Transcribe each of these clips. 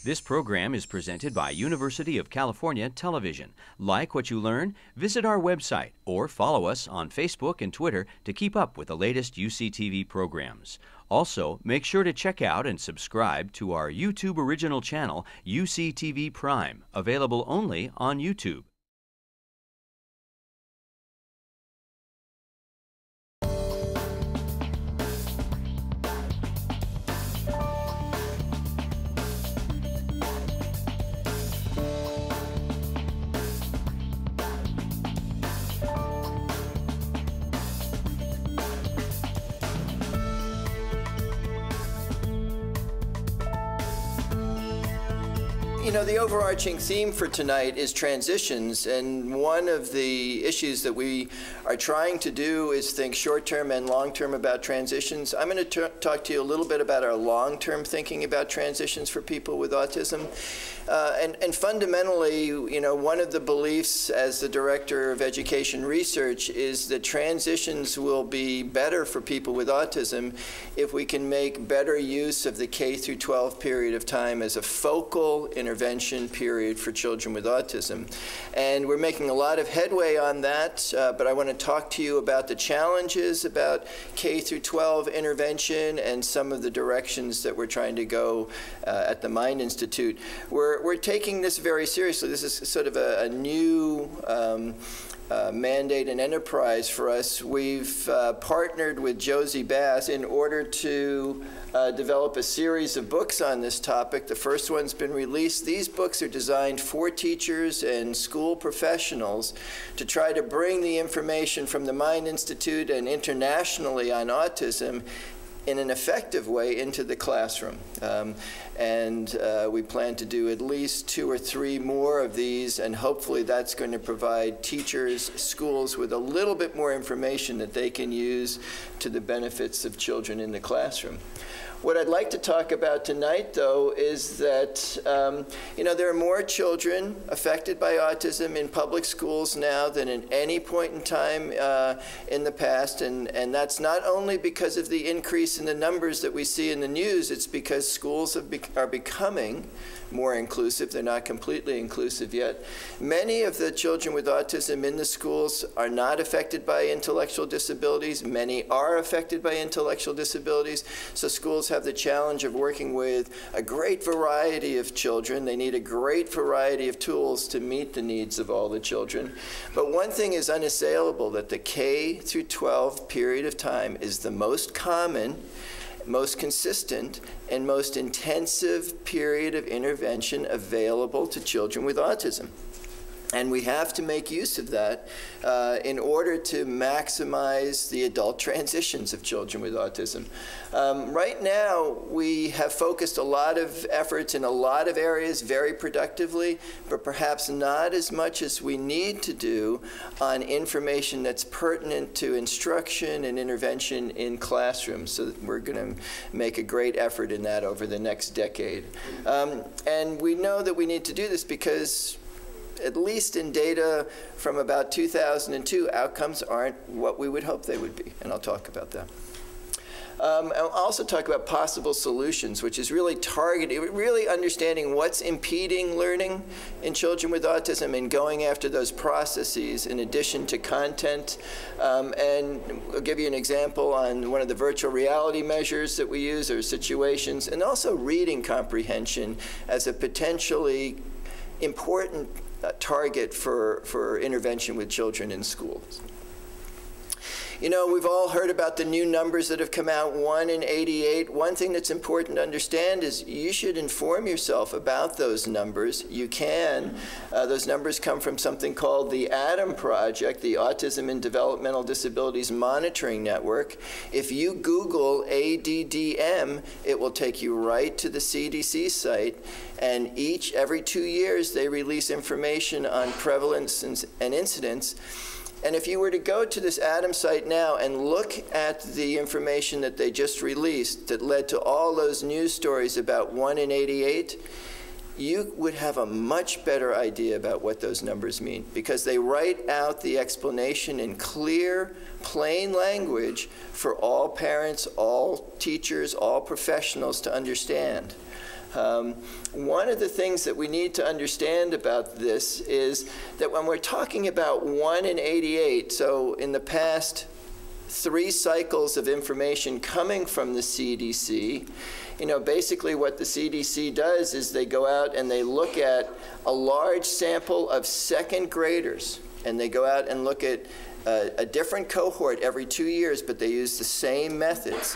This program is presented by University of California Television. Like what you learn? Visit our website or follow us on Facebook and Twitter to keep up with the latest UCTV programs. Also, make sure to check out and subscribe to our YouTube original channel, UCTV Prime, available only on YouTube. You know, the overarching theme for tonight is transitions, and one of the issues that we are trying to do is think short-term and long-term about transitions. I'm going to talk to you a little bit about our long-term thinking about transitions for people with autism. And fundamentally, you know, one of the beliefs as the Director of Education Research is that transitions will be better for people with autism if we can make better use of the K through 12 period of time as a focal intervention period for children with autism. And we're making a lot of headway on that, but I want to talk to you about the challenges about K through 12 intervention and some of the directions that we're trying to go at the Mind Institute. We're taking this very seriously. This is sort of a new mandate and enterprise for us. We've partnered with Josie Bass in order to develop a series of books on this topic. The first one's been released. These books are designed for teachers and school professionals to try to bring the information from the Mind Institute and internationally on autism in an effective way into the classroom. We plan to do at least 2 or 3 more of these, and hopefully that's going to provide teachers, schools with a little bit more information that they can use to the benefits of children in the classroom. What I'd like to talk about tonight, though, is that you know, there are more children affected by autism in public schools now than at any point in time in the past, and that's not only because of the increase in the numbers that we see in the news. It's because schools are becoming more inclusive. They're not completely inclusive yet. Many of the children with autism in the schools are not affected by intellectual disabilities. Many are affected by intellectual disabilities. So schools have the challenge of working with a great variety of children. They need a great variety of tools to meet the needs of all the children. But one thing is unassailable, that the K through 12 period of time is the most common, most consistent, and most intensive period of intervention available to children with autism. And we have to make use of that in order to maximize the adult transitions of children with autism. Right now, we have focused a lot of efforts in a lot of areas very productively, but perhaps not as much as we need to do on information that's pertinent to instruction and intervention in classrooms. So we're going to make a great effort in that over the next decade. And we know that we need to do this because, at least in data from about 2002, outcomes aren't what we would hope they would be, and I'll talk about that. I'll also talk about possible solutions, which is really targeted, really understanding what's impeding learning in children with autism and going after those processes in addition to content. And I'll give you an example on one of the virtual reality measures that we use, or situations, and also reading comprehension as a potentially important target for intervention with children in schools. You know, we've all heard about the new numbers that have come out, 1 in 88. One thing that's important to understand is you should inform yourself about those numbers. You can. Those numbers come from something called the ADAM Project, the Autism and Developmental Disabilities Monitoring Network. If you Google ADDM, it will take you right to the CDC site. And every 2 years, they release information on prevalence and incidence. And if you were to go to this ADAM site now and look at the information that they just released that led to all those news stories about 1 in 88, you would have a much better idea about what those numbers mean, because they write out the explanation in clear, plain language for all parents, all teachers, all professionals to understand. One of the things that we need to understand about this is that when we're talking about 1 in 88, so in the past 3 cycles of information coming from the CDC, you know, basically what the CDC does is they go out and they look at a large sample of second graders, and they go out and look at a different cohort every 2 years, but they use the same methods.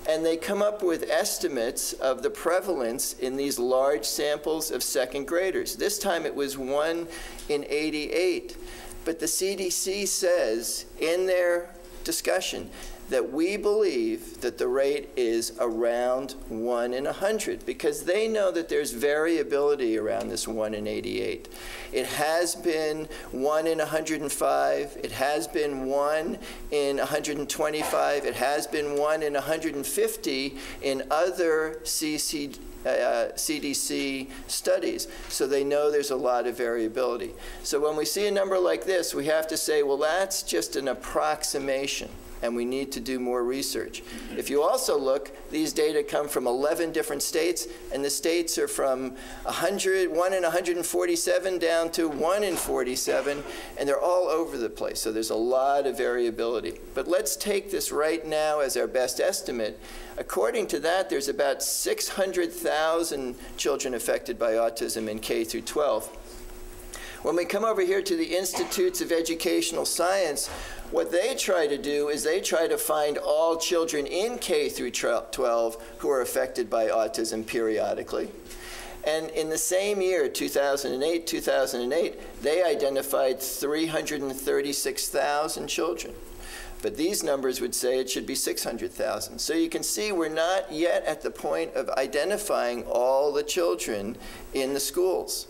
And they come up with estimates of the prevalence in these large samples of second graders. This time it was 1 in 88. But the CDC says in their discussion that we believe that the rate is around 1 in 100, because they know that there's variability around this 1 in 88. It has been 1 in 105. It has been 1 in 125. It has been 1 in 150 in other CDC studies. So they know there's a lot of variability. So when we see a number like this, we have to say, well, that's just an approximation, and we need to do more research. If you also look, these data come from 11 different states, and the states are from 1 in 147 down to 1 in 47, and they're all over the place. So there's a lot of variability. But let's take this right now as our best estimate. According to that, there's about 600,000 children affected by autism in K through 12. When we come over here to the Institutes of Educational Science, what they try to do is they try to find all children in K through 12 who are affected by autism periodically. And in the same year, 2008, they identified 336,000 children. But these numbers would say it should be 600,000. So you can see we're not yet at the point of identifying all the children in the schools.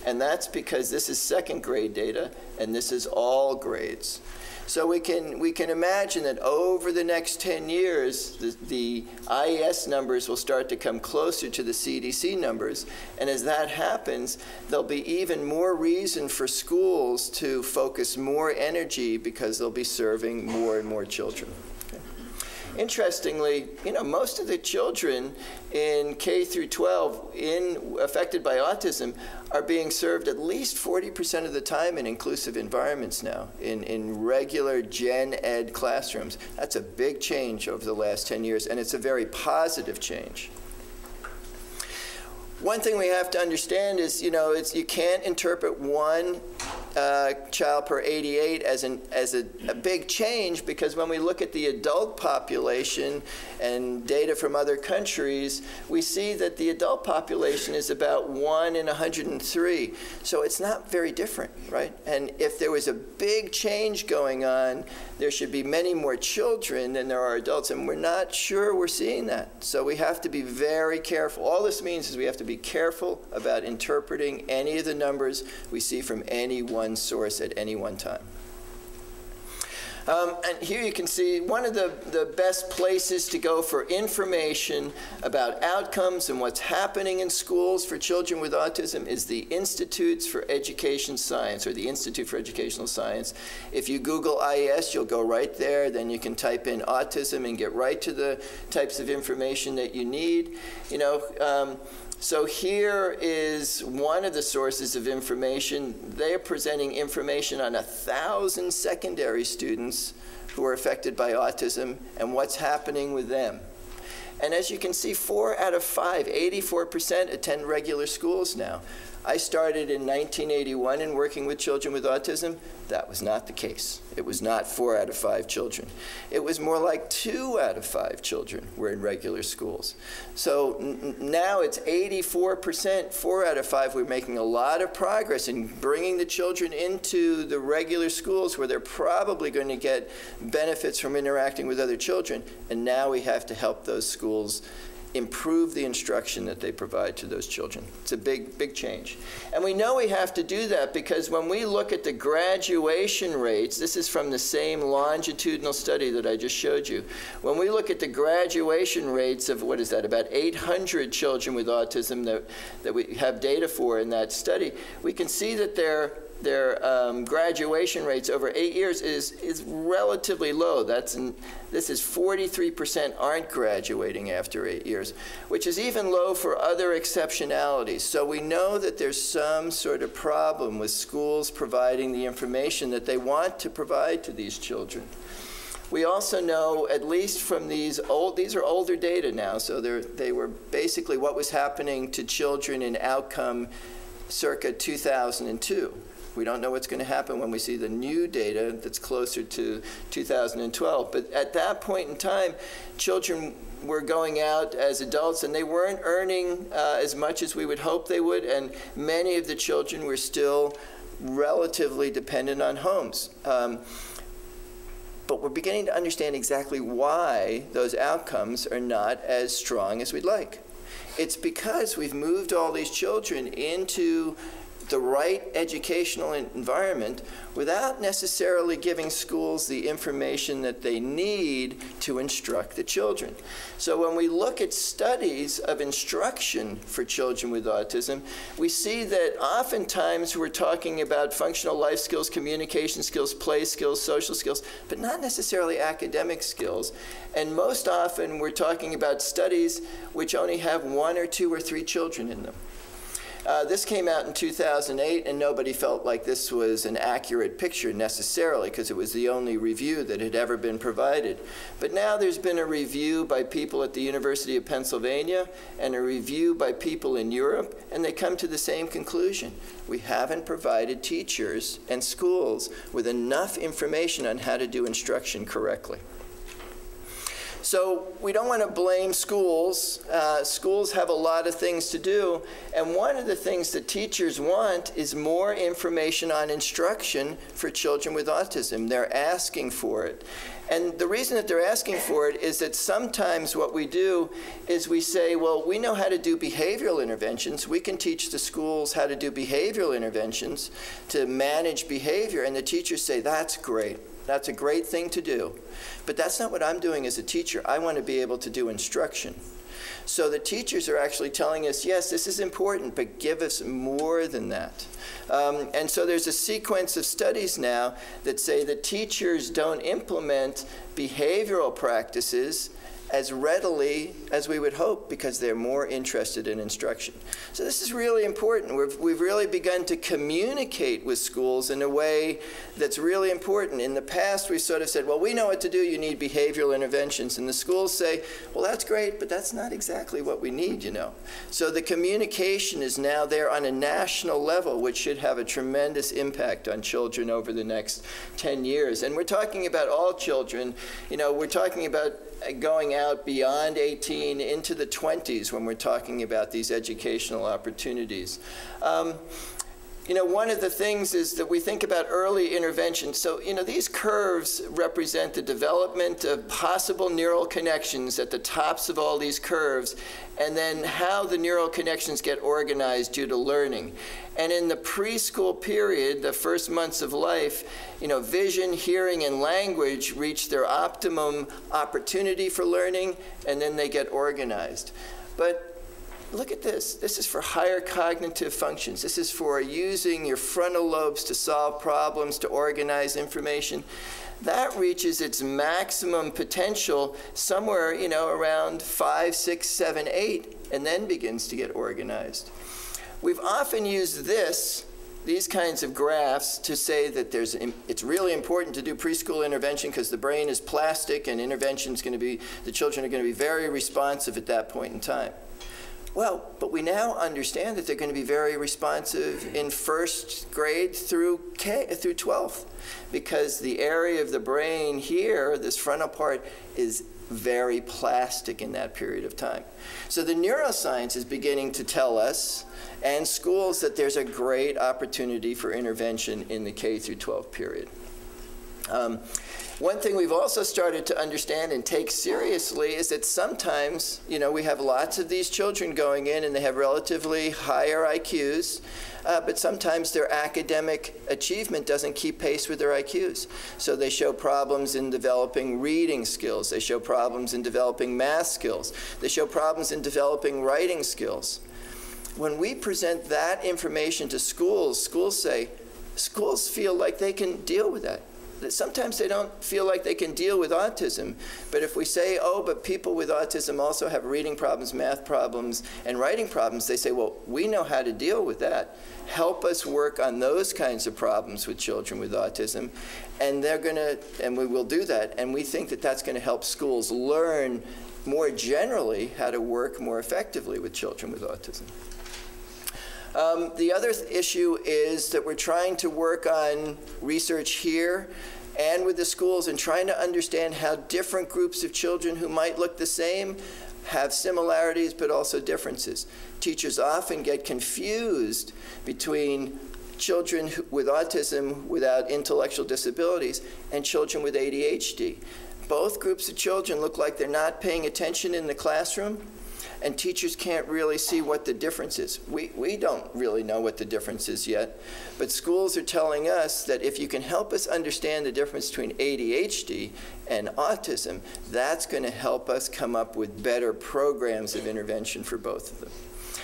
And that's because this is second grade data, and this is all grades. So we can imagine that over the next 10 years, the IES numbers will start to come closer to the CDC numbers. And as that happens, there'll be even more reason for schools to focus more energy because they'll be serving more and more children. Interestingly, you know, most of the children in K through 12 affected by autism are being served at least 40% of the time in inclusive environments now, in regular gen ed classrooms. That's a big change over the last 10 years, and it's a very positive change. One thing we have to understand is, you know, you can't interpret one child per 88 as a big change, because when we look at the adult population and data from other countries, we see that the adult population is about 1 in 103. So it's not very different, right? And if there was a big change going on, there should be many more children than there are adults, and we're not sure we're seeing that. So we have to be very careful. All this means is we have to be careful about interpreting any of the numbers we see from any one source at any one time. And here you can see one of the best places to go for information about outcomes and what's happening in schools for children with autism is the Institutes for Education Science, or the Institute for Educational Science. If you Google IES, you'll go right there. Then you can type in autism and get right to the types of information that you need. You know, so here is one of the sources of information. They're presenting information on 1,000 secondary students who are affected by autism and what's happening with them. And as you can see, 4 out of 5, 84%, attend regular schools now. I started in 1981 in working with children with autism. That was not the case. It was not 4 out of 5 children. It was more like 2 out of 5 children were in regular schools. So now it's 84%, 4 out of 5. We're making a lot of progress in bringing the children into the regular schools where they're probably going to get benefits from interacting with other children. And now we have to help those schools improve the instruction that they provide to those children. It's a big, big change. And we know we have to do that because when we look at the graduation rates, this is from the same longitudinal study that I just showed you. When we look at the graduation rates of, what is that, about 800 children with autism that we have data for in that study, we can see that they're graduation rates over 8 years is relatively low. This is 43% aren't graduating after 8 years, which is even low for other exceptionalities. So we know that there's some sort of problem with schools providing the information that they want to provide to these children. We also know, at least from these are older data now, so they were basically what was happening to children in outcome circa 2002. We don't know what's going to happen when we see the new data that's closer to 2012. But at that point in time, children were going out as adults, and they weren't earning as much as we would hope they would, and many of the children were still relatively dependent on homes. But we're beginning to understand exactly why those outcomes are not as strong as we'd like. It's because we've moved all these children into the right educational environment without necessarily giving schools the information that they need to instruct the children. So when we look at studies of instruction for children with autism, we see that oftentimes we're talking about functional life skills, communication skills, play skills, social skills, but not necessarily academic skills. And most often we're talking about studies which only have 1 or 2 or 3 children in them. This came out in 2008, and nobody felt like this was an accurate picture necessarily, because it was the only review that had ever been provided. But now there's been a review by people at the University of Pennsylvania and a review by people in Europe, and they come to the same conclusion. We haven't provided teachers and schools with enough information on how to do instruction correctly. So we don't want to blame schools. Schools have a lot of things to do, and one of the things that teachers want is more information on instruction for children with autism. They're asking for it. And the reason that they're asking for it is that sometimes what we do is we say, well, we know how to do behavioral interventions. We can teach the schools how to do behavioral interventions to manage behavior, and the teachers say, that's great. That's a great thing to do. But that's not what I'm doing as a teacher. I want to be able to do instruction. So the teachers are actually telling us, yes, this is important, but give us more than that. And so there's a sequence of studies now that say that teachers don't implement behavioral practices as readily as we would hope because they're more interested in instruction. So this is really important. We've really begun to communicate with schools in a way that's really important. In the past, we sort of said, well, we know what to do. You need behavioral interventions. And the schools say, well, that's great, but that's not exactly what we need, you know. So the communication is now there on a national level, which should have a tremendous impact on children over the next 10 years. And we're talking about all children. You know, we're talking about going out beyond 18 into the 20s when we're talking about these educational opportunities. You know, one of the things is that we think about early intervention. So, you know, these curves represent the development of possible neural connections at the tops of all these curves, and then how the neural connections get organized due to learning. And in the preschool period, the first months of life, you know, vision, hearing, and language reach their optimum opportunity for learning, and then they get organized. But look at this. This is for higher cognitive functions. This is for using your frontal lobes to solve problems, to organize information. That reaches its maximum potential somewhere, you know, around 5, 6, 7, 8, and then begins to get organized. We've often used these kinds of graphs to say that it's really important to do preschool intervention because the brain is plastic and intervention is going to be, the children are going to be very responsive at that point in time. Well, but we now understand that they're going to be very responsive in first grade through 12th, because the area of the brain here, this frontal part, is very plastic in that period of time. So the neuroscience is beginning to tell us, and schools, that there's a great opportunity for intervention in the K through 12 period. One thing we've also started to understand and take seriously is that sometimes, you know, we have lots of these children going in and they have relatively higher IQs, but sometimes their academic achievement doesn't keep pace with their IQs. So they show problems in developing reading skills. They show problems in developing math skills. They show problems in developing writing skills. When we present that information to schools, schools say, schools feel like they can deal with that. Sometimes they don't feel like they can deal with autism, but if we say, oh, but people with autism also have reading problems, math problems, and writing problems, they say, well, we know how to deal with that. Help us work on those kinds of problems with children with autism, and we will do that, and we think that that's going to help schools learn more generally how to work more effectively with children with autism. The other issue is that we're trying to work on research here and with the schools and trying to understand how different groups of children who might look the same have similarities but also differences. Teachers often get confused between children with autism without intellectual disabilities and children with ADHD. Both groups of children look like they're not paying attention in the classroom, and teachers can't really see what the difference is. We don't really know what the difference is yet, but schools are telling us that if you can help us understand the difference between ADHD and autism, that's going to help us come up with better programs of intervention for both of them.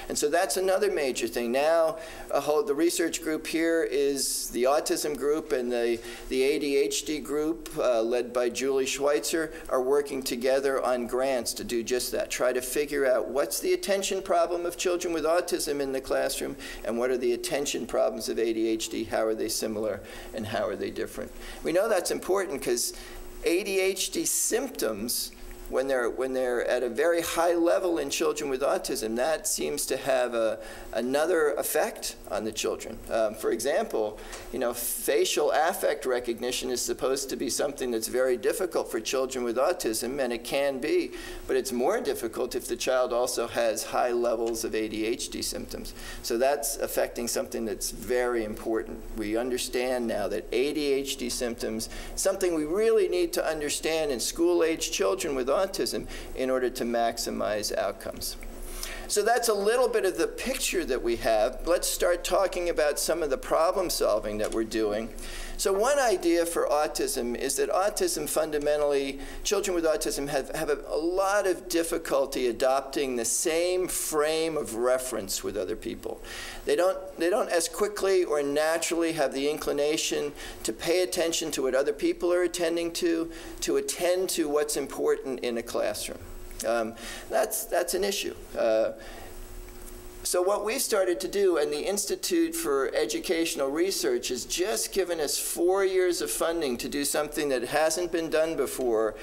And so that's another major thing. Now, the research group here is the autism group and the ADHD group, led by Julie Schweitzer, are working together on grants to do just that. Try to figure out what's the attention problem of children with autism in the classroom and what are the attention problems of ADHD, how are they similar and how are they different. We know that's important because ADHD symptoms, when they're at a very high level in children with autism, that seems to have another effect on the children. For example, facial affect recognition is supposed to be something that's very difficult for children with autism, and it can be, but it's more difficult if the child also has high levels of ADHD symptoms. So that's affecting something that's very important. We understand now that ADHD symptoms, something we really need to understand in school-age children with autism in order to maximize outcomes. So that's a little bit of the picture that we have. Let's start talking about some of the problem solving that we're doing. So one idea for autism is that autism fundamentally, children with autism have a lot of difficulty adopting the same frame of reference with other people. They don't as quickly or naturally have the inclination to pay attention to what other people are attending to attend to what's important in a classroom. That's an issue. So what we've started to do, and the Institute for Educational Research has just given us 4 years of funding to do something that hasn't been done before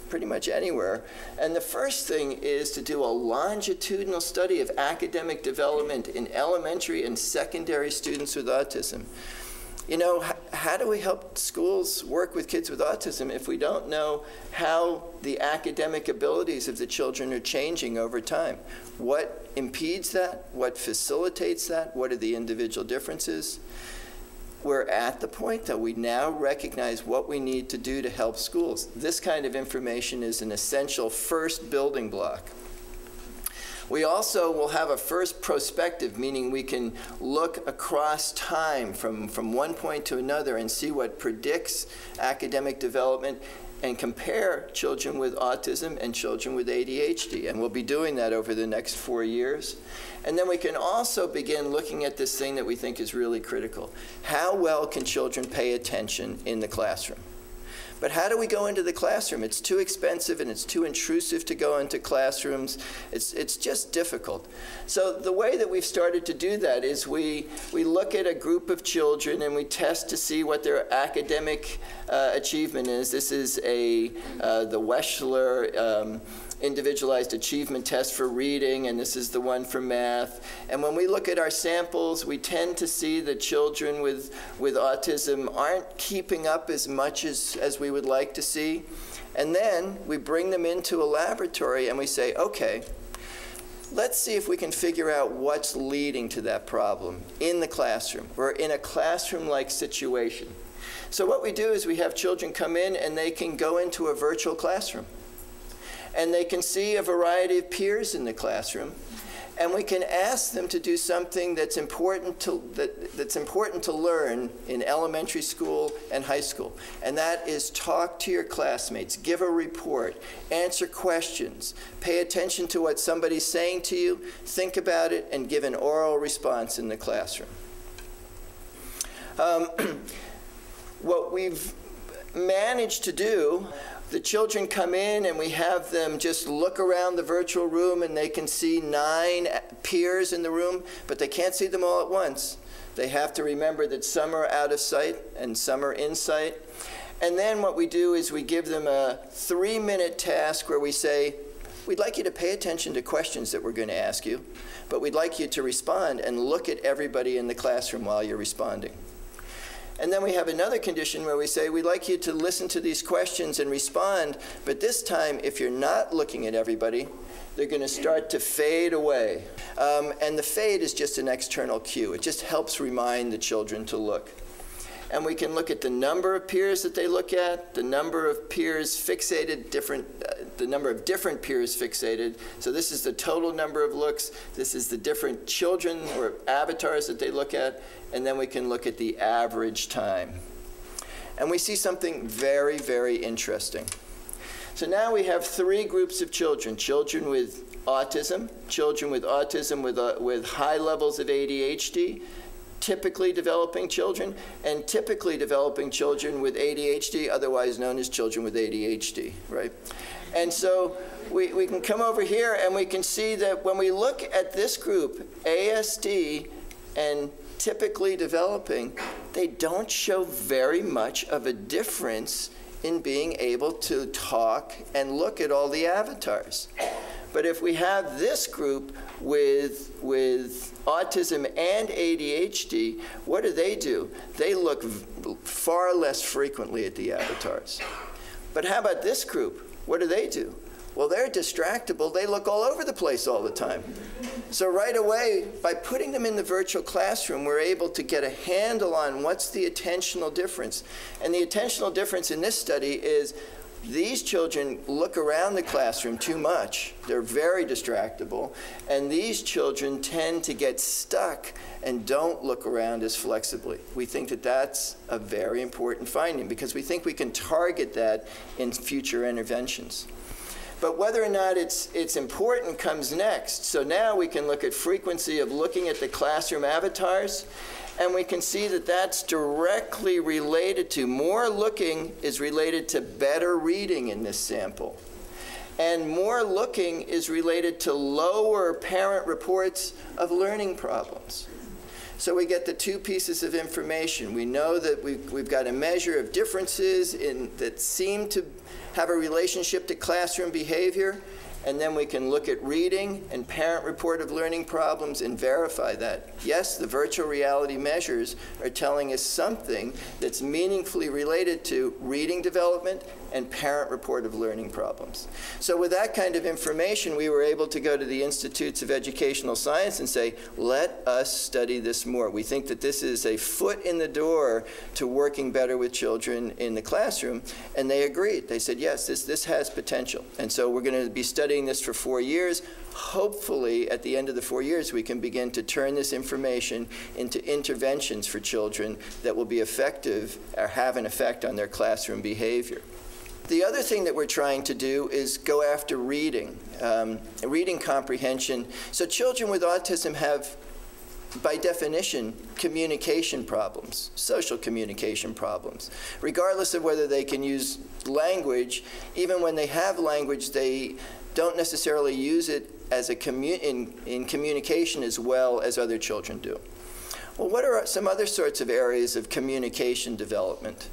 pretty much anywhere. And the first thing is to do a longitudinal study of academic development in elementary and secondary students with autism. How do we help schools work with kids with autism if we don't know how the academic abilities of the children are changing over time? What impedes that? What facilitates that? What are the individual differences? We're at the point that we now recognize what we need to do to help schools. This kind of information is an essential first building block. We also will have a first prospective, meaning we can look across time from one point to another and see what predicts academic development and compare children with autism and children with ADHD. And we'll be doing that over the next 4 years. And then we can also begin looking at this thing that we think is really critical. How well can children pay attention in the classroom? But how do we go into the classroom? It's too expensive and it's too intrusive to go into classrooms. It's just difficult. So the way that we've started to do that is we look at a group of children and we test to see what their academic achievement is. This is the Weschler Individualized Achievement Test for reading, and this is the one for math. And when we look at our samples, we tend to see that children with autism aren't keeping up as much as we would like to see. And then we bring them into a laboratory and we say, okay, let's see if we can figure out what's leading to that problem in the classroom or in a classroom-like situation. So what we do is we have children come in and they can go into a virtual classroom. And they can see a variety of peers in the classroom, and we can ask them to do something that's important to learn in elementary school and high school, and that is talk to your classmates, give a report, answer questions, pay attention to what somebody's saying to you, think about it, and give an oral response in the classroom. What we've managed to do, the children come in and we have them just look around the virtual room and they can see 9 peers in the room, but they can't see them all at once. They have to remember that some are out of sight and some are in sight. And then what we do is we give them a 3-minute task where we say, we'd like you to pay attention to questions that we're going to ask you, but we'd like you to respond and look at everybody in the classroom while you're responding. And then we have another condition where we say, we'd like you to listen to these questions and respond, but this time, if you're not looking at everybody, they're going to start to fade away. And the fade is just an external cue. It just helps remind the children to look. And we can look at the number of peers that they look at, the number of peers fixated, the number of different peers fixated. So this is the total number of looks. This is the different children or avatars that they look at. And then we can look at the average time. And we see something very, very interesting. So now we have 3 groups of children: children with autism with high levels of ADHD, typically developing children, and typically developing children with ADHD, otherwise known as children with ADHD, right? And so we can come over here and we can see that when we look at this group, ASD and typically developing, they don't show very much of a difference in being able to talk and look at all the avatars. But if we have this group with autism and ADHD, what do? They look far less frequently at the avatars. But how about this group? What do? Well, they're distractible. They look all over the place all the time. So right away, by putting them in the virtual classroom, we're able to get a handle on what's the attentional difference. And the attentional difference in this study is these children look around the classroom too much. They're very distractible. And these children tend to get stuck and don't look around as flexibly. We think that that's a very important finding because we think we can target that in future interventions. But whether or not it's important comes next. So now we can look at frequency of looking at the classroom avatars, and we can see that that's directly related to, more looking is related to better reading in this sample. And more looking is related to lower parent reports of learning problems. So we get the 2 pieces of information. We know that we've got a measure of differences that seem to have a relationship to classroom behavior, and then we can look at reading and parent report of learning problems and verify that. Yes, the virtual reality measures are telling us something that's meaningfully related to reading development and parent report of learning problems. So with that kind of information, we were able to go to the Institutes of Educational Science and say, let us study this more. We think that this is a foot in the door to working better with children in the classroom. And they agreed. They said, yes, this has potential. And so we're going to be studying this for 4 years. Hopefully, at the end of the 4 years, we can begin to turn this information into interventions for children that will be effective or have an effect on their classroom behavior. The other thing that we're trying to do is go after reading, reading comprehension. So children with autism have, by definition, communication problems, social communication problems. Regardless of whether they can use language, even when they have language, they don't necessarily use it as in communication as well as other children do. Well, what are some other sorts of areas of communication development?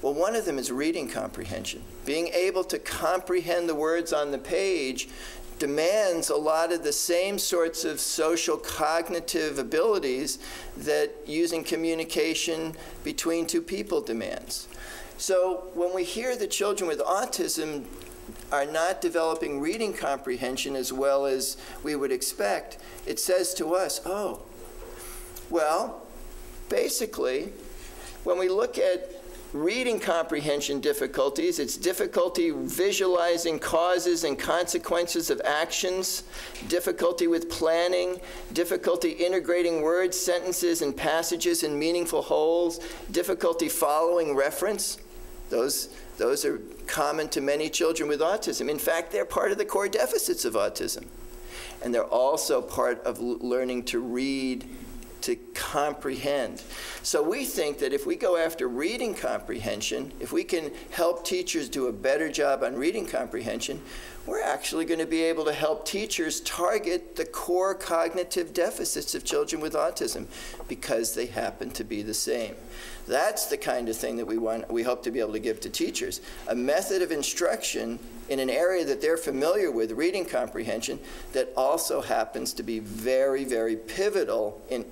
Well, one of them is reading comprehension. Being able to comprehend the words on the page demands a lot of the same sorts of social cognitive abilities that using communication between 2 people demands. So when we hear that children with autism are not developing reading comprehension as well as we would expect, it says to us, oh, well, basically, when we look at reading comprehension difficulties, it's difficulty visualizing causes and consequences of actions, difficulty with planning, difficulty integrating words, sentences, and passages in meaningful wholes, difficulty following reference. Those are common to many children with autism. In fact, they're part of the core deficits of autism. And they're also part of learning to read, to comprehend. So we think that if we go after reading comprehension, if we can help teachers do a better job on reading comprehension, we're actually going to be able to help teachers target the core cognitive deficits of children with autism because they happen to be the same. That's the kind of thing that we hope to be able to give to teachers, a method of instruction in an area that they're familiar with, reading comprehension, that also happens to be very, very pivotal in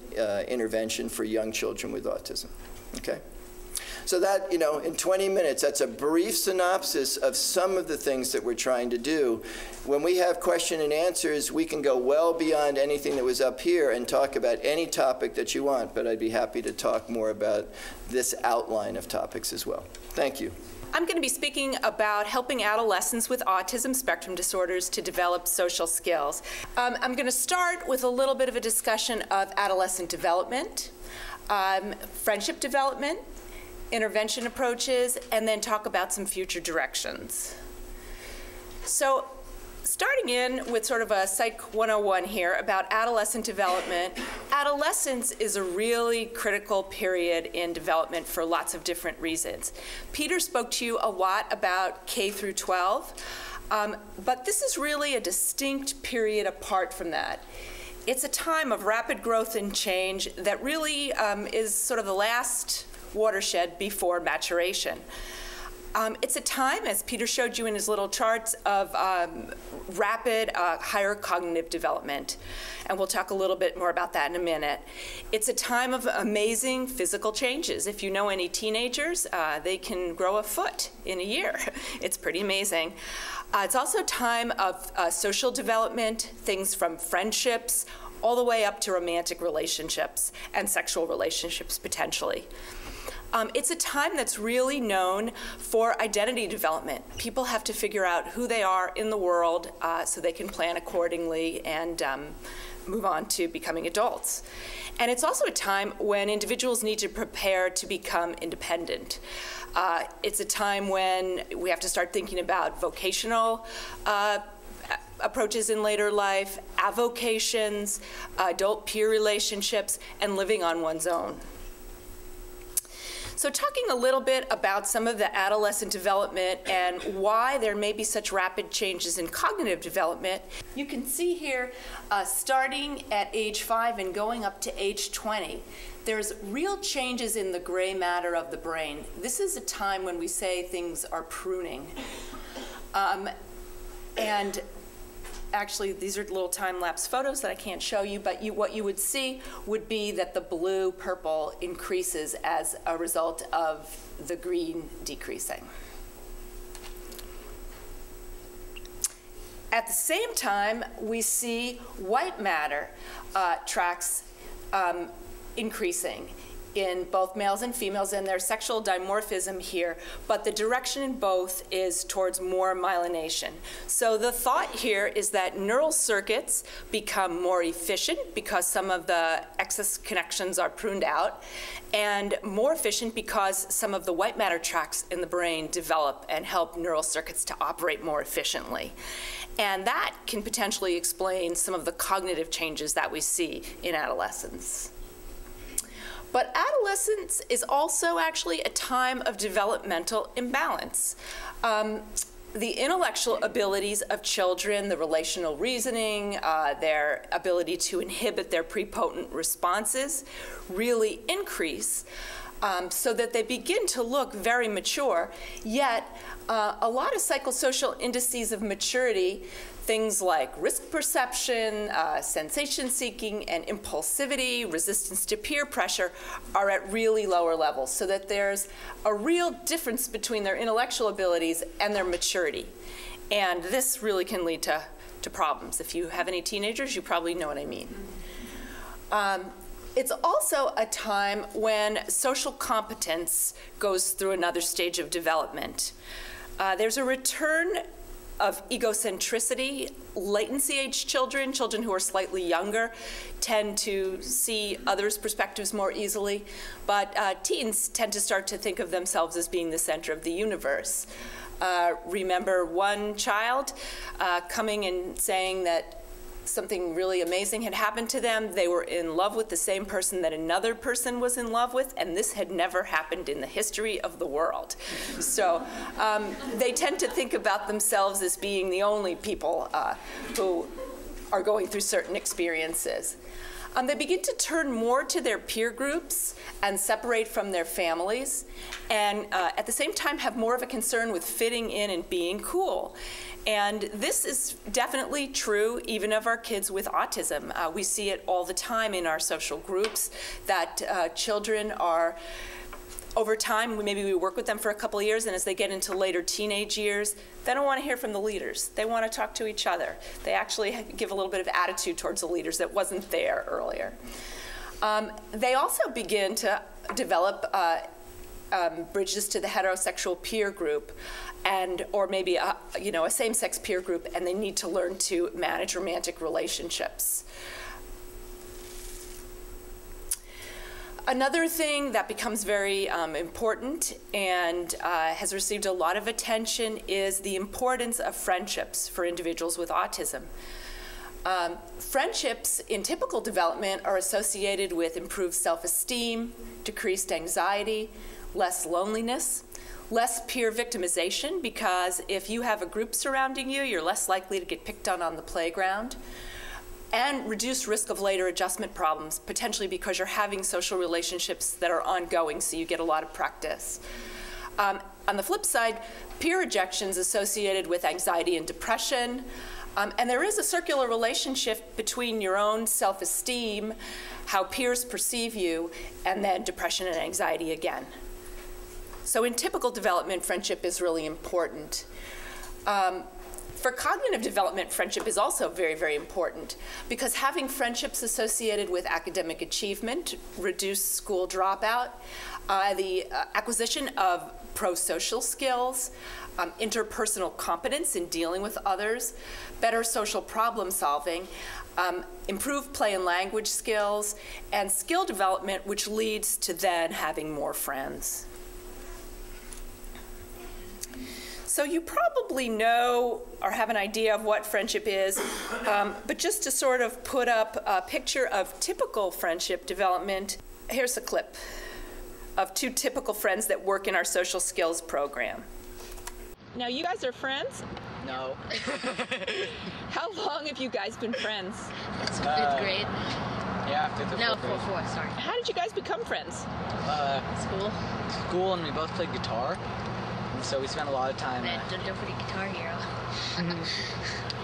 intervention for young children with autism. Okay? So that, in 20 minutes, that's a brief synopsis of some of the things that we're trying to do. When we have question and answers, we can go well beyond anything that was up here and talk about any topic that you want, but I'd be happy to talk more about this outline of topics as well. Thank you. I'm going to be speaking about helping adolescents with autism spectrum disorders to develop social skills. I'm going to start with a little bit of a discussion of adolescent development, friendship development, intervention approaches, and then talk about some future directions. So starting in with sort of a Psych 101 here about adolescent development, adolescence is a really critical period in development for lots of different reasons. Peter spoke to you a lot about K through 12, but this is really a distinct period apart from that. It's a time of rapid growth and change that really is sort of the last watershed before maturation. It's a time, as Peter showed you in his little charts, of rapid, higher cognitive development. And we'll talk a little bit more about that in a minute. It's a time of amazing physical changes. If you know any teenagers, they can grow a foot in a year. It's pretty amazing. It's also a time of social development, things from friendships all the way up to romantic relationships and sexual relationships potentially. It's a time that's really known for identity development. People have to figure out who they are in the world so they can plan accordingly and move on to becoming adults. And it's also a time when individuals need to prepare to become independent. It's a time when we have to start thinking about vocational approaches in later life, avocations, adult peer relationships, and living on one's own. So talking a little bit about some of the adolescent development and why there may be such rapid changes in cognitive development, you can see here starting at age 5 and going up to age 20, there's real changes in the gray matter of the brain. This is a time when we say things are pruning. And actually, these are little time-lapse photos that I can't show you, but what you would see would be that the blue-purple increases as a result of the green decreasing. At the same time, we see white matter tracks increasing in both males and females, and there's sexual dimorphism here, but the direction in both is towards more myelination. So the thought here is that neural circuits become more efficient because some of the excess connections are pruned out, and more efficient because some of the white matter tracks in the brain develop and help neural circuits to operate more efficiently. And that can potentially explain some of the cognitive changes that we see in adolescence. But adolescence is also actually a time of developmental imbalance. The intellectual abilities of children, the relational reasoning, their ability to inhibit their prepotent responses really increase so that they begin to look very mature, yet a lot of psychosocial indices of maturity, things like risk perception, sensation seeking, and impulsivity, resistance to peer pressure, are at really lower levels, so that there's a real difference between their intellectual abilities and their maturity. And this really can lead to problems. If you have any teenagers, you probably know what I mean. It's also a time when social competence goes through another stage of development. There's a return of egocentricity. Latency-age children, children who are slightly younger, tend to see others' perspectives more easily, but teens tend to start to think of themselves as being the center of the universe. Remember one child coming and saying that something really amazing had happened to them. They were in love with the same person that another person was in love with, and this had never happened in the history of the world. So they tend to think about themselves as being the only people who are going through certain experiences. They begin to turn more to their peer groups and separate from their families, and at the same time have more of a concern with fitting in and being cool. And this is definitely true even of our kids with autism. We see it all the time in our social groups that children are, over time, maybe we work with them for a couple of years, and as they get into later teenage years, they don't want to hear from the leaders. They want to talk to each other. They actually give a little bit of attitude towards the leaders that wasn't there earlier. They also begin to develop bridges to the heterosexual peer group, or maybe a same-sex peer group, and they need to learn to manage romantic relationships. Another thing that becomes very important and has received a lot of attention is the importance of friendships for individuals with autism. Friendships in typical development are associated with improved self-esteem, decreased anxiety, less loneliness, less peer victimization, because if you have a group surrounding you, you're less likely to get picked on the playground, and reduced risk of later adjustment problems, potentially because you're having social relationships that are ongoing, so you get a lot of practice. On the flip side, peer rejection is associated with anxiety and depression, and there is a circular relationship between your own self-esteem, how peers perceive you, and then depression and anxiety again. So in typical development, friendship is really important. For cognitive development, friendship is also very, very important, because having friendships associated with academic achievement, reduced school dropout, the acquisition of pro-social skills, interpersonal competence in dealing with others, better social problem solving, improved play and language skills, and skill development, which leads to then having more friends. So you probably know or have an idea of what friendship is, but just to sort of put up a picture of typical friendship development, here's a clip of two typical friends that work in our social skills program. Now, you guys are friends? No. How long have you guys been friends? It's fifth grade. Yeah, fifth or No, fourth grade. fourth, sorry. How did you guys become friends? School. School, and we both played guitar. And so we spent a lot of time. Don't forget Guitar Hero.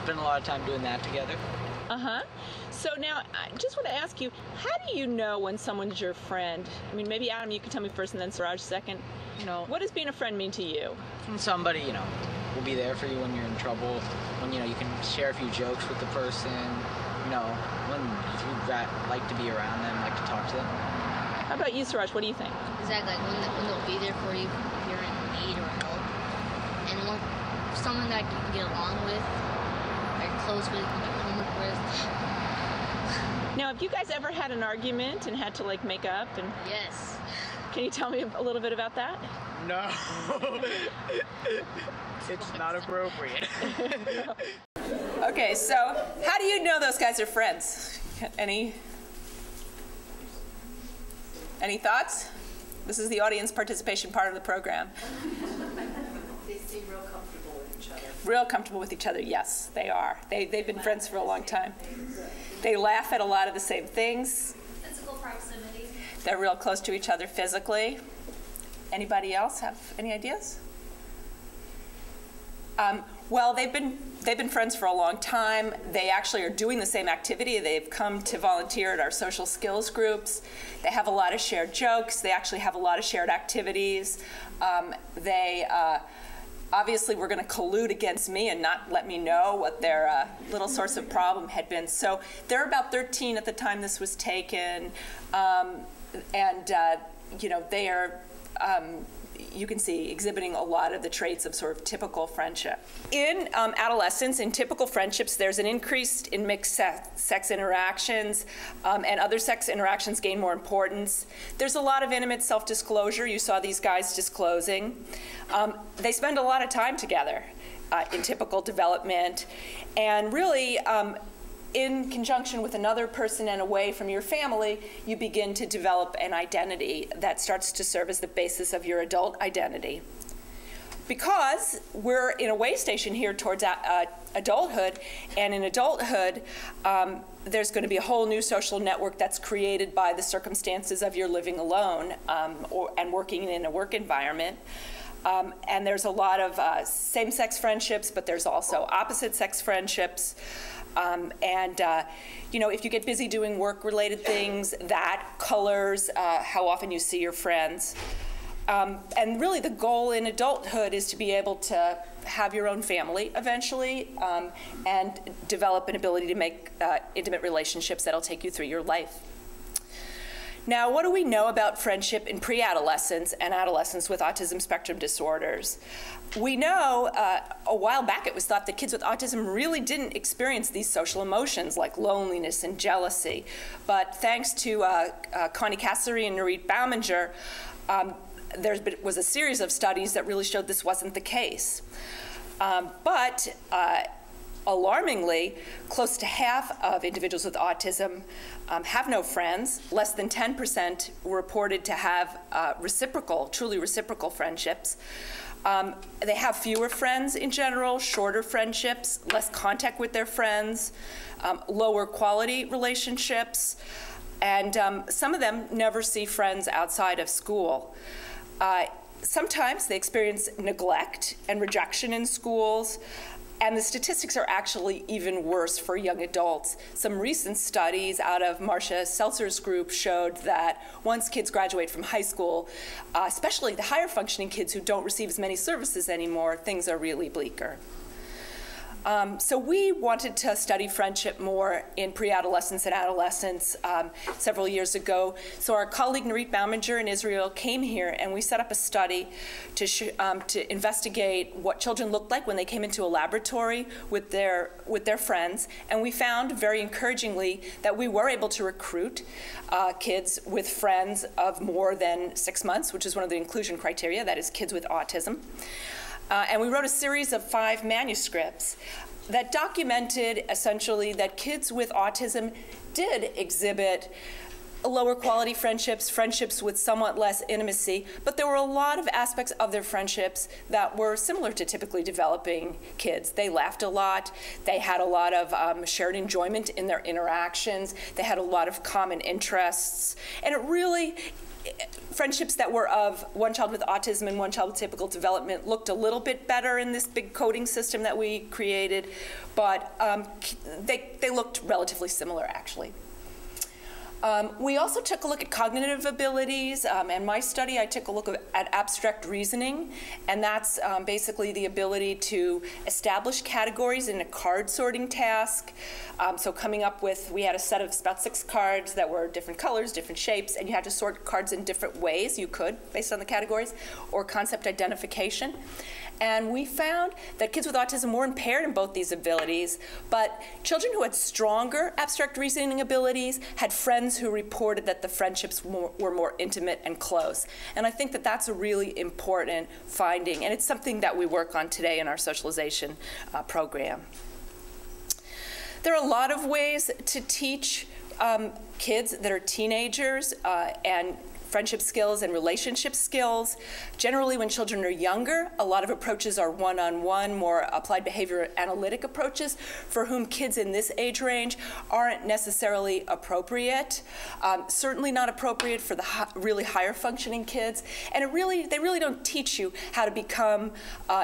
Spent a lot of time doing that together. So now, I just want to ask you, how do you know when someone's your friend? I mean, maybe Adam, you can tell me first, and then Suraj second. What does being a friend mean to you? When somebody, will be there for you when you're in trouble. When, you can share a few jokes with the person. When if you like to be around them, like to talk to them. How about you, Suraj? What do you think? Exactly, like when they'll be there for you if you're in need or help. And someone that you can get along with, like close with, like homework with. Now, have you guys ever had an argument and had to make up? And Yes. can you tell me a little bit about that? No. It's not appropriate. Okay, so how do you know those guys are friends? Any thoughts? This is the audience participation part of the program. They seem real comfortable with each other. Real comfortable with each other, yes, they are. They've been friends for a long time. They laugh at a lot of the same things. Physical proximity. They're real close to each other physically. Anybody else have any ideas? Well, they've been friends for a long time. They actually are doing the same activity. They've come to volunteer at our social skills groups. They have a lot of shared jokes. They actually have a lot of shared activities. They obviously were going to collude against me and not let me know what their little source of problem had been. So they're about 13 at the time this was taken, and they are. You can see exhibiting a lot of the traits of sort of typical friendship. In adolescence, in typical friendships, there's an increase in mixed sex interactions, and other sex interactions gain more importance. There's a lot of intimate self-disclosure. You saw these guys disclosing. They spend a lot of time together in typical development, and really, in conjunction with another person and away from your family, you begin to develop an identity that starts to serve as the basis of your adult identity. Because we're in a way station here towards adulthood, and in adulthood, there's going to be a whole new social network that's created by the circumstances of your living alone and working in a work environment. And there's a lot of same-sex friendships, but there's also opposite-sex friendships. You know, if you get busy doing work-related things, that colors how often you see your friends. And really the goal in adulthood is to be able to have your own family eventually and develop an ability to make intimate relationships that'll take you through your life. Now, what do we know about friendship in pre-adolescence and adolescents with autism spectrum disorders? We know a while back it was thought that kids with autism really didn't experience these social emotions like loneliness and jealousy. But thanks to Connie Cassery and Nurit Bauminger, there was a series of studies that really showed this wasn't the case. But alarmingly, close to half of individuals with autism have no friends. Less than 10% were reported to have truly reciprocal friendships. They have fewer friends in general, shorter friendships, less contact with their friends, lower quality relationships, and some of them never see friends outside of school. Sometimes they experience neglect and rejection in schools, and the statistics are actually even worse for young adults. Some recent studies out of Marcia Seltzer's group showed that once kids graduate from high school, especially the higher functioning kids who don't receive as many services anymore, things are really bleaker. So we wanted to study friendship more in pre-adolescents and adolescents several years ago. So our colleague Nurit Bauminger in Israel came here, and we set up a study to investigate what children looked like when they came into a laboratory with their friends. And we found, very encouragingly, that we were able to recruit kids with friends of more than 6 months, which is one of the inclusion criteria, that is kids with autism. And we wrote a series of 5 manuscripts that documented essentially that kids with autism did exhibit lower quality friendships, friendships with somewhat less intimacy, but there were a lot of aspects of their friendships that were similar to typically developing kids. They laughed a lot, they had a lot of shared enjoyment in their interactions, they had a lot of common interests, and it really, friendships that were of one child with autism and one child with typical development looked a little bit better in this big coding system that we created, but they looked relatively similar, actually. We also took a look at cognitive abilities. In my study, I took a look at abstract reasoning, and that's basically the ability to establish categories in a card sorting task. So coming up with, we had a set of about 6 cards that were different colors, different shapes, and you had to sort cards in different ways. You could, based on the categories, or concept identification. And we found that kids with autism were impaired in both these abilities, but children who had stronger abstract reasoning abilities had friends who reported that the friendships were more intimate and close. And I think that that's a really important finding, and it's something that we work on today in our socialization program. There are a lot of ways to teach kids that are teenagers and friendship skills and relationship skills. Generally, when children are younger, a lot of approaches are one-on-one, more applied behavior analytic approaches, for whom kids in this age range aren't necessarily appropriate. Certainly not appropriate for the really higher functioning kids. And they really don't teach you how to become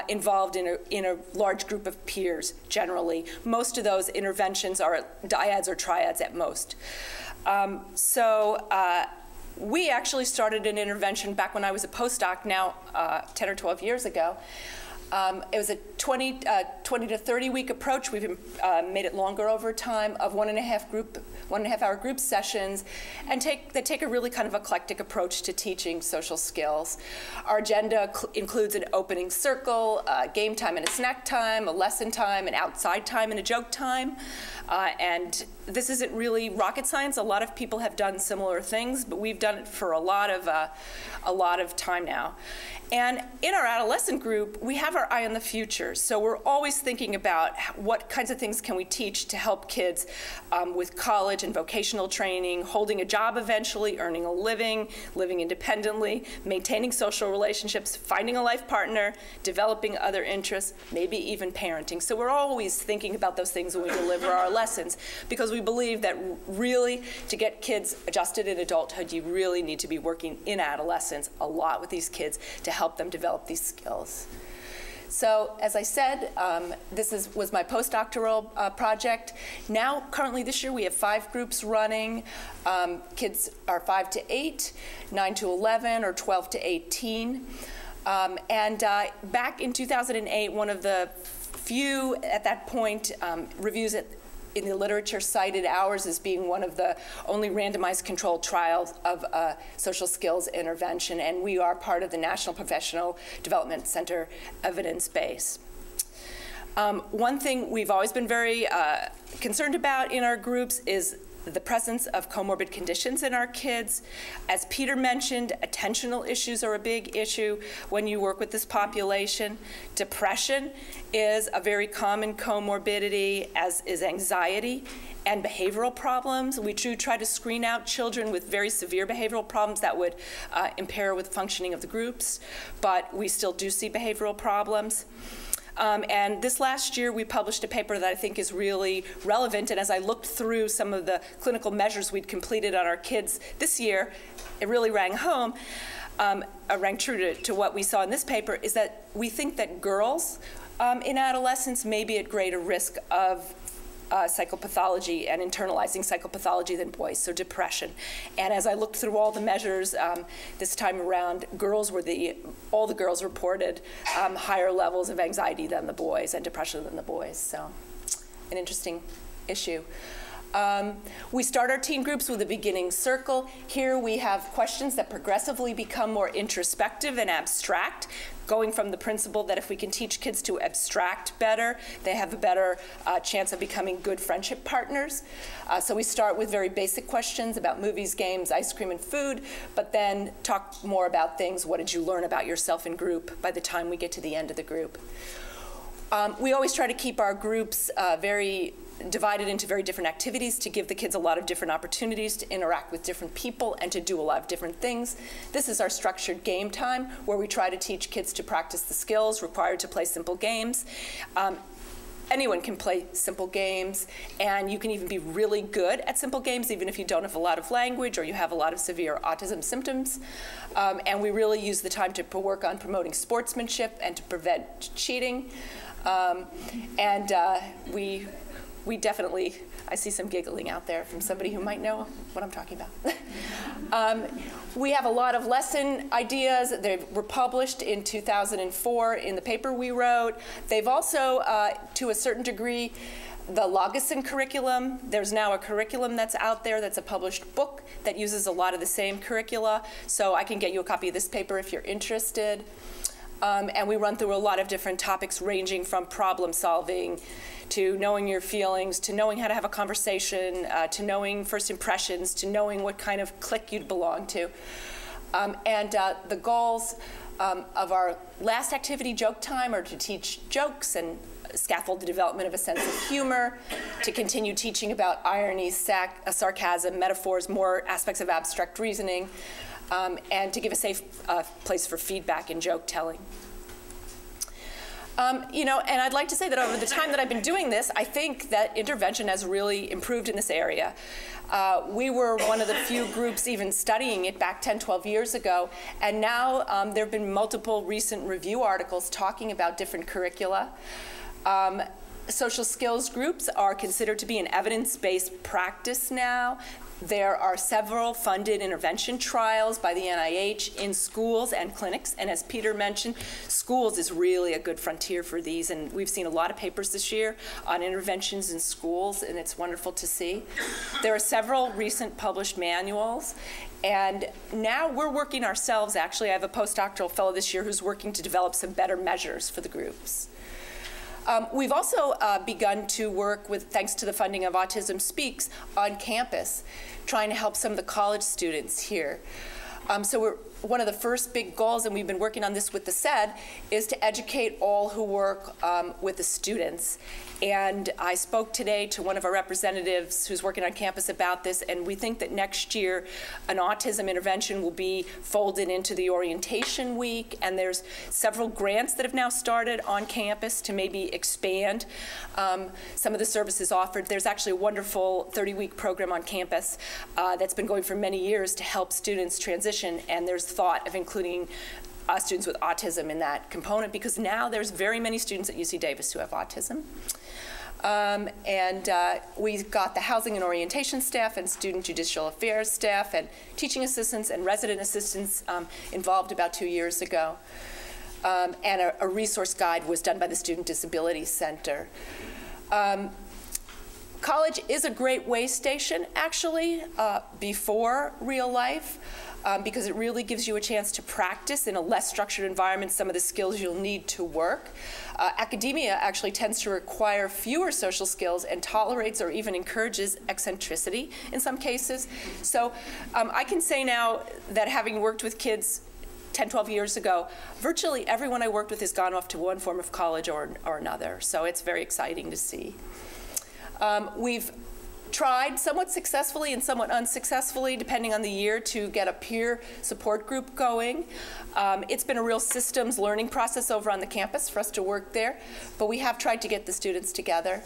involved in a large group of peers, generally. Most of those interventions are dyads or triads at most. We actually started an intervention back when I was a postdoc, now 10 or 12 years ago. It was a 20 to 30 week approach. We've made it longer over time, of 1.5 hour group sessions, and that take a really kind of eclectic approach to teaching social skills. Our agenda includes an opening circle, game time and a snack time, a lesson time, an outside time and a joke time, and this isn't really rocket science. A lot of people have done similar things, but we've done it for a lot of time now. And in our adolescent group, we have our eye on the future. So we're always thinking about what kinds of things can we teach to help kids with college and vocational training, holding a job eventually, earning a living, living independently, maintaining social relationships, finding a life partner, developing other interests, maybe even parenting. So we're always thinking about those things when we deliver our lessons, because we believe that really to get kids adjusted in adulthood, you really need to be working in adolescence a lot with these kids to help them develop these skills. So, as I said, this was my postdoctoral project. Now, currently this year, we have 5 groups running. Kids are 5 to 8, 9 to 11, or 12 to 18. Back in 2008, one of the few, at that point, reviews in the literature cited ours as being one of the only randomized controlled trials of social skills intervention, and we are part of the National Professional Development Center evidence base. One thing we've always been very concerned about in our groups is the presence of comorbid conditions in our kids. As Peter mentioned, attentional issues are a big issue when you work with this population. Depression is a very common comorbidity, as is anxiety and behavioral problems. We do try to screen out children with very severe behavioral problems that would impair with functioning of the groups, but we still do see behavioral problems. And this last year, we published a paper that I think is really relevant, and as I looked through some of the clinical measures we'd completed on our kids this year, it really rang home, rang true to what we saw in this paper, is that we think that girls in adolescence may be at greater risk of psychopathology and internalizing psychopathology than boys, so depression. And as I looked through all the measures this time around, all the girls reported higher levels of anxiety than the boys and depression than the boys, so an interesting issue. We start our teen groups with a beginning circle. Here we have questions that progressively become more introspective and abstract, going from the principle that if we can teach kids to abstract better, they have a better chance of becoming good friendship partners. So we start with very basic questions about movies, games, ice cream, and food, but then talk more about things. What did you learn about yourself in group by the time we get to the end of the group? We always try to keep our groups very divided into very different activities to give the kids a lot of different opportunities to interact with different people and to do a lot of different things. This is our structured game time, where we try to teach kids to practice the skills required to play simple games. Anyone can play simple games, and you can even be really good at simple games even if you don't have a lot of language or you have a lot of severe autism symptoms. And we really use the time to work on promoting sportsmanship and to prevent cheating. We definitely, I see some giggling out there from somebody who might know what I'm talking about. We have a lot of lesson ideas. They were published in 2004 in the paper we wrote. They've also, to a certain degree, the Logison curriculum. There's now a curriculum that's out there that's a published book that uses a lot of the same curricula. So I can get you a copy of this paper if you're interested. And we run through a lot of different topics ranging from problem solving to knowing your feelings, to knowing how to have a conversation, to knowing first impressions, to knowing what kind of clique you'd belong to. The goals of our last activity, Joke Time, are to teach jokes and scaffold the development of a sense of humor, to continue teaching about irony, sarcasm, metaphors, more aspects of abstract reasoning, and to give a safe place for feedback in joke telling. And I'd like to say that over the time that I've been doing this, I think that intervention has really improved in this area. We were one of the few groups even studying it back 10, 12 years ago, and now there have been multiple recent review articles talking about different curricula. Social skills groups are considered to be an evidence-based practice now. There are several funded intervention trials by the NIH in schools and clinics, and as Peter mentioned, schools is really a good frontier for these, and we've seen a lot of papers this year on interventions in schools, and it's wonderful to see. There are several recent published manuals, and now we're working ourselves, actually. I have a postdoctoral fellow this year who's working to develop some better measures for the groups. We've also begun to work with, thanks to the funding of Autism Speaks, on campus, trying to help some of the college students here. So one of the first big goals, and we've been working on this with the CEDD, is to educate all who work with the students. And I spoke today to one of our representatives who's working on campus about this, and we think that next year an autism intervention will be folded into the orientation week, and there's several grants that have now started on campus to maybe expand some of the services offered. There's actually a wonderful 30-week program on campus that's been going for many years to help students transition, and there's thought of including students with autism in that component, because now there's very many students at UC Davis who have autism. We've got the housing and orientation staff and student judicial affairs staff and teaching assistants and resident assistants involved about 2 years ago. And a resource guide was done by the Student Disabilities Center. College is a great way station, actually, before real life. Because it really gives you a chance to practice in a less structured environment some of the skills you'll need to work. Academia actually tends to require fewer social skills and tolerates or even encourages eccentricity in some cases. So I can say now that having worked with kids 10, 12 years ago, virtually everyone I worked with has gone off to one form of college or another. So it's very exciting to see. We've tried somewhat successfully and somewhat unsuccessfully, depending on the year, to get a peer support group going. It's been a real systems learning process over on the campus for us to work there, but we have tried to get the students together.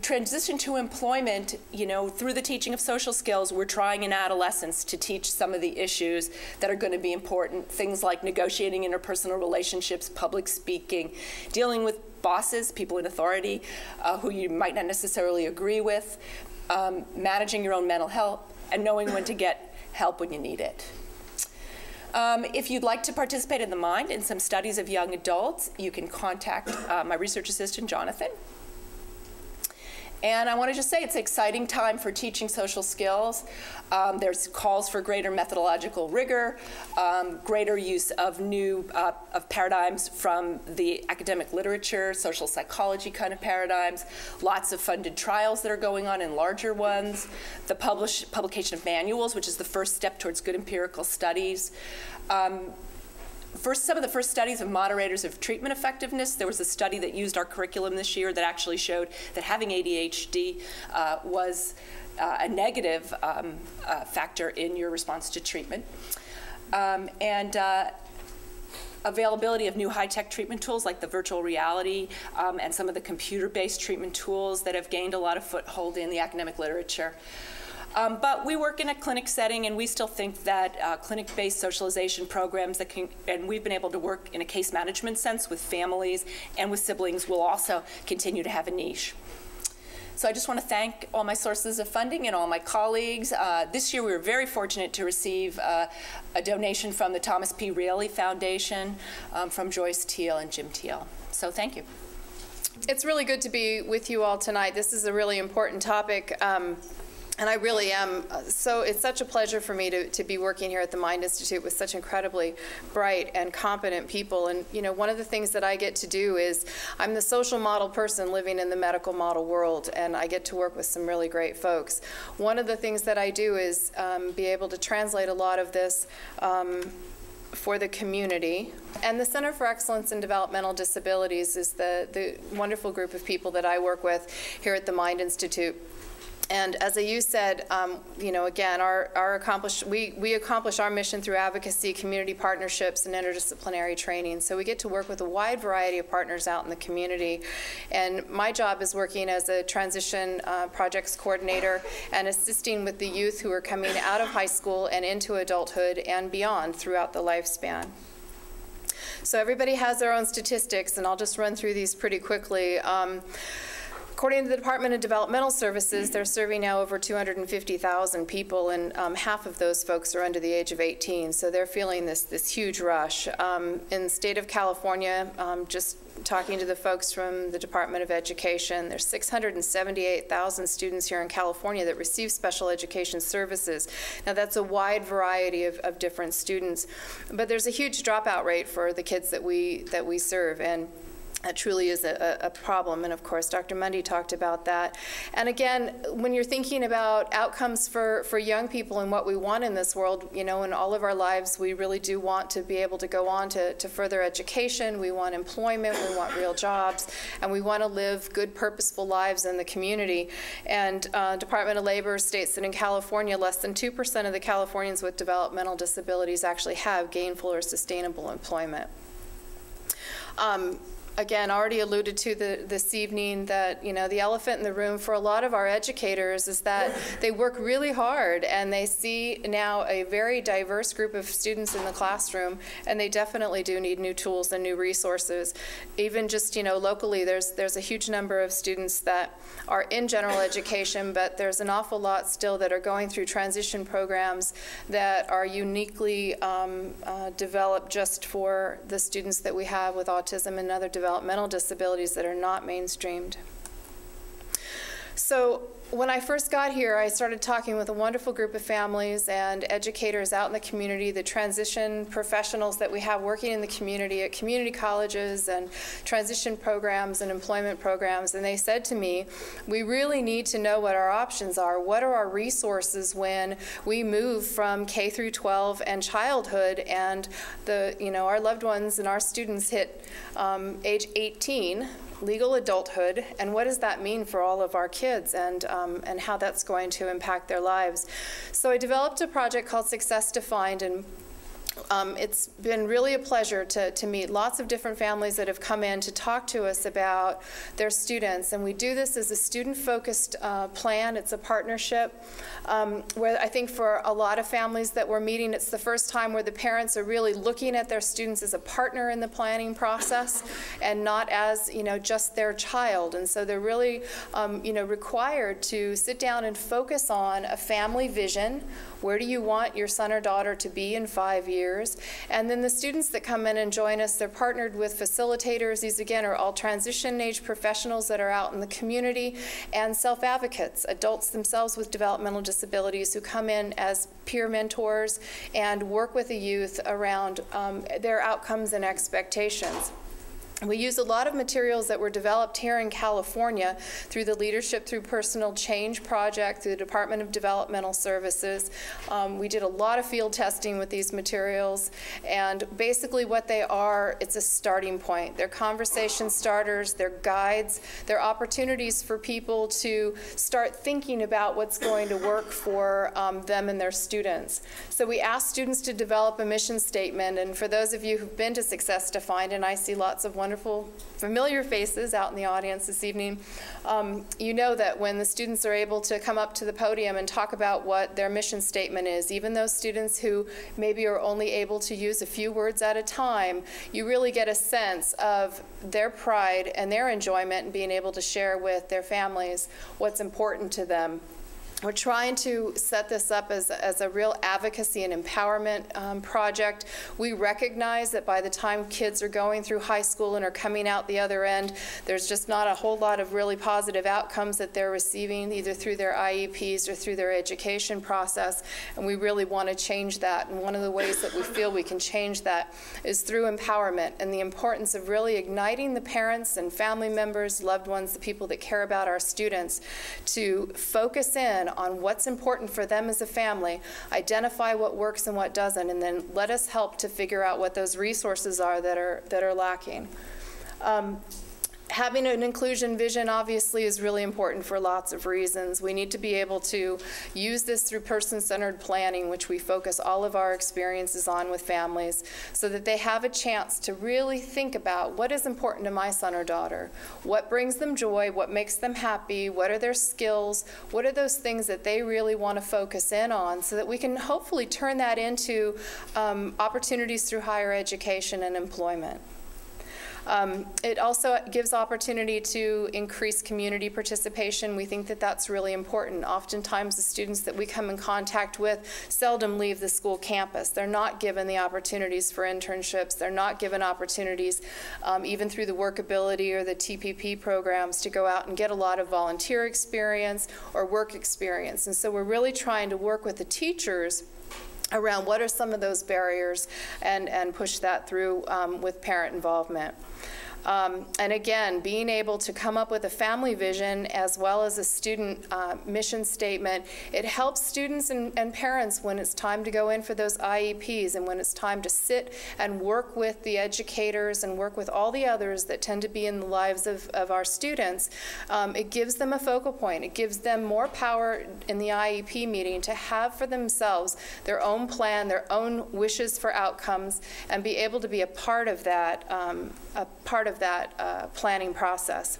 Transition to employment, you know, through the teaching of social skills, we're trying in adolescence to teach some of the issues that are going to be important, things like negotiating interpersonal relationships, public speaking, dealing with bosses, people in authority who you might not necessarily agree with, managing your own mental health, and knowing when to get help when you need it. If you'd like to participate in the Mind in some studies of young adults, you can contact my research assistant, Jonathan. And I want to just say it's an exciting time for teaching social skills. There's calls for greater methodological rigor, greater use of new paradigms from the academic literature, social psychology kind of paradigms, lots of funded trials that are going on and larger ones, the publication of manuals, which is the first step towards good empirical studies. Some of the first studies of moderators of treatment effectiveness, there was a study that used our curriculum this year that actually showed that having ADHD was a negative factor in your response to treatment. Availability of new high-tech treatment tools like the virtual reality and some of the computer-based treatment tools that have gained a lot of foothold in the academic literature. But we work in a clinic setting, and we still think that clinic-based socialization programs that can, and we've been able to work in a case management sense with families and with siblings, will also continue to have a niche. So I just want to thank all my sources of funding and all my colleagues. This year we were very fortunate to receive a donation from the Thomas P. Raley Foundation, from Joyce Teal and Jim Teal. So thank you. It's really good to be with you all tonight. This is a really important topic. And I really am, so it's such a pleasure for me to be working here at the Mind Institute with such incredibly bright and competent people. And you know, one of the things that I get to do is, I'm the social model person living in the medical model world, and I get to work with some really great folks. One of the things that I do is be able to translate a lot of this for the community. And the Center for Excellence in Developmental Disabilities is the wonderful group of people that I work with here at the Mind Institute. And as you said, you know, again, we accomplish our mission through advocacy, community partnerships, and interdisciplinary training. So we get to work with a wide variety of partners out in the community. And my job is working as a transition projects coordinator and assisting with the youth who are coming out of high school and into adulthood and beyond throughout the lifespan. So everybody has their own statistics, and I'll just run through these pretty quickly. According to the Department of Developmental Services, they're serving now over 250,000 people, and half of those folks are under the age of 18. So they're feeling this huge rush. In the state of California, just talking to the folks from the Department of Education, there's 678,000 students here in California that receive special education services. Now that's a wide variety of different students, but there's a huge dropout rate for the kids that we serve, and that truly is a problem, and of course Dr. Mundy talked about that. And again, when you're thinking about outcomes for young people and what we want in this world, you know, in all of our lives, we really do want to be able to go on to further education, we want employment, we want real jobs, and we want to live good, purposeful lives in the community. And Department of Labor states that in California, less than 2% of the Californians with developmental disabilities actually have gainful or sustainable employment. Again, already alluded to this evening that, you know, the elephant in the room for a lot of our educators is that they work really hard and they see now a very diverse group of students in the classroom, and they definitely do need new tools and new resources. Even just, you know, locally, there's a huge number of students that are in general education, but there's an awful lot still that are going through transition programs that are uniquely developed just for the students that we have with autism and other developmental disabilities that are not mainstreamed. So when I first got here, I started talking with a wonderful group of families and educators out in the community, the transition professionals that we have working in the community at community colleges and transition programs and employment programs, and they said to me, we really need to know what our options are. What are our resources when we move from K through 12 and childhood, and our loved ones and our students hit age 18, legal adulthood, and what does that mean for all of our kids, and how that's going to impact their lives. So I developed a project called Success Defined, and it's been really a pleasure to meet lots of different families that have come in to talk to us about their students. And we do this as a student-focused plan. It's a partnership where I think for a lot of families that we're meeting, it's the first time where the parents are really looking at their students as a partner in the planning process and not as, you know, just their child. And so they're really, required to sit down and focus on a family vision. Where do you want your son or daughter to be in 5 years? And then the students that come in and join us, they're partnered with facilitators. These, again, are all transition-age professionals that are out in the community, and self-advocates, adults themselves with developmental disabilities who come in as peer mentors and work with the youth around their outcomes and expectations. We use a lot of materials that were developed here in California through the Leadership Through Personal Change project, through the Department of Developmental Services. We did a lot of field testing with these materials, and basically what they are, it's a starting point. They're conversation starters, they're guides, they're opportunities for people to start thinking about what's going to work for them and their students. So we asked students to develop a mission statement, and for those of you who've been to Success Defined, and I see lots of wonderful familiar faces out in the audience this evening, you know that when the students are able to come up to the podium and talk about what their mission statement is, even those students who maybe are only able to use a few words at a time, you really get a sense of their pride and their enjoyment in being able to share with their families what's important to them. We're trying to set this up as a real advocacy and empowerment project. We recognize that by the time kids are going through high school and are coming out the other end, there's just not a whole lot of really positive outcomes that they're receiving, either through their IEPs or through their education process, and we really want to change that. And one of the ways that we feel we can change that is through empowerment and the importance of really igniting the parents and family members, loved ones, the people that care about our students, to focus in on what's important for them as a family, identify what works and what doesn't, and then let us help to figure out what those resources are that are lacking. Having an inclusion vision obviously is really important for lots of reasons. We need to be able to use this through person-centered planning, which we focus all of our experiences on with families, so that they have a chance to really think about what is important to my son or daughter, what brings them joy, what makes them happy, what are their skills, what are those things that they really want to focus in on, so that we can hopefully turn that into opportunities through higher education and employment. It also gives opportunity to increase community participation. We think that that's really important. Oftentimes the students that we come in contact with seldom leave the school campus. They're not given the opportunities for internships. They're not given opportunities, even through the workability or the TPP programs, to go out and get a lot of volunteer experience or work experience. And so we're really trying to work with the teachers around what are some of those barriers and push that through with parent involvement. And again, being able to come up with a family vision as well as a student mission statement, it helps students and parents when it's time to go in for those IEPs and when it's time to sit and work with the educators and work with all the others that tend to be in the lives of our students. It gives them a focal point. It gives them more power in the IEP meeting to have for themselves their own plan, their own wishes for outcomes, and be able to be a part of that, planning process.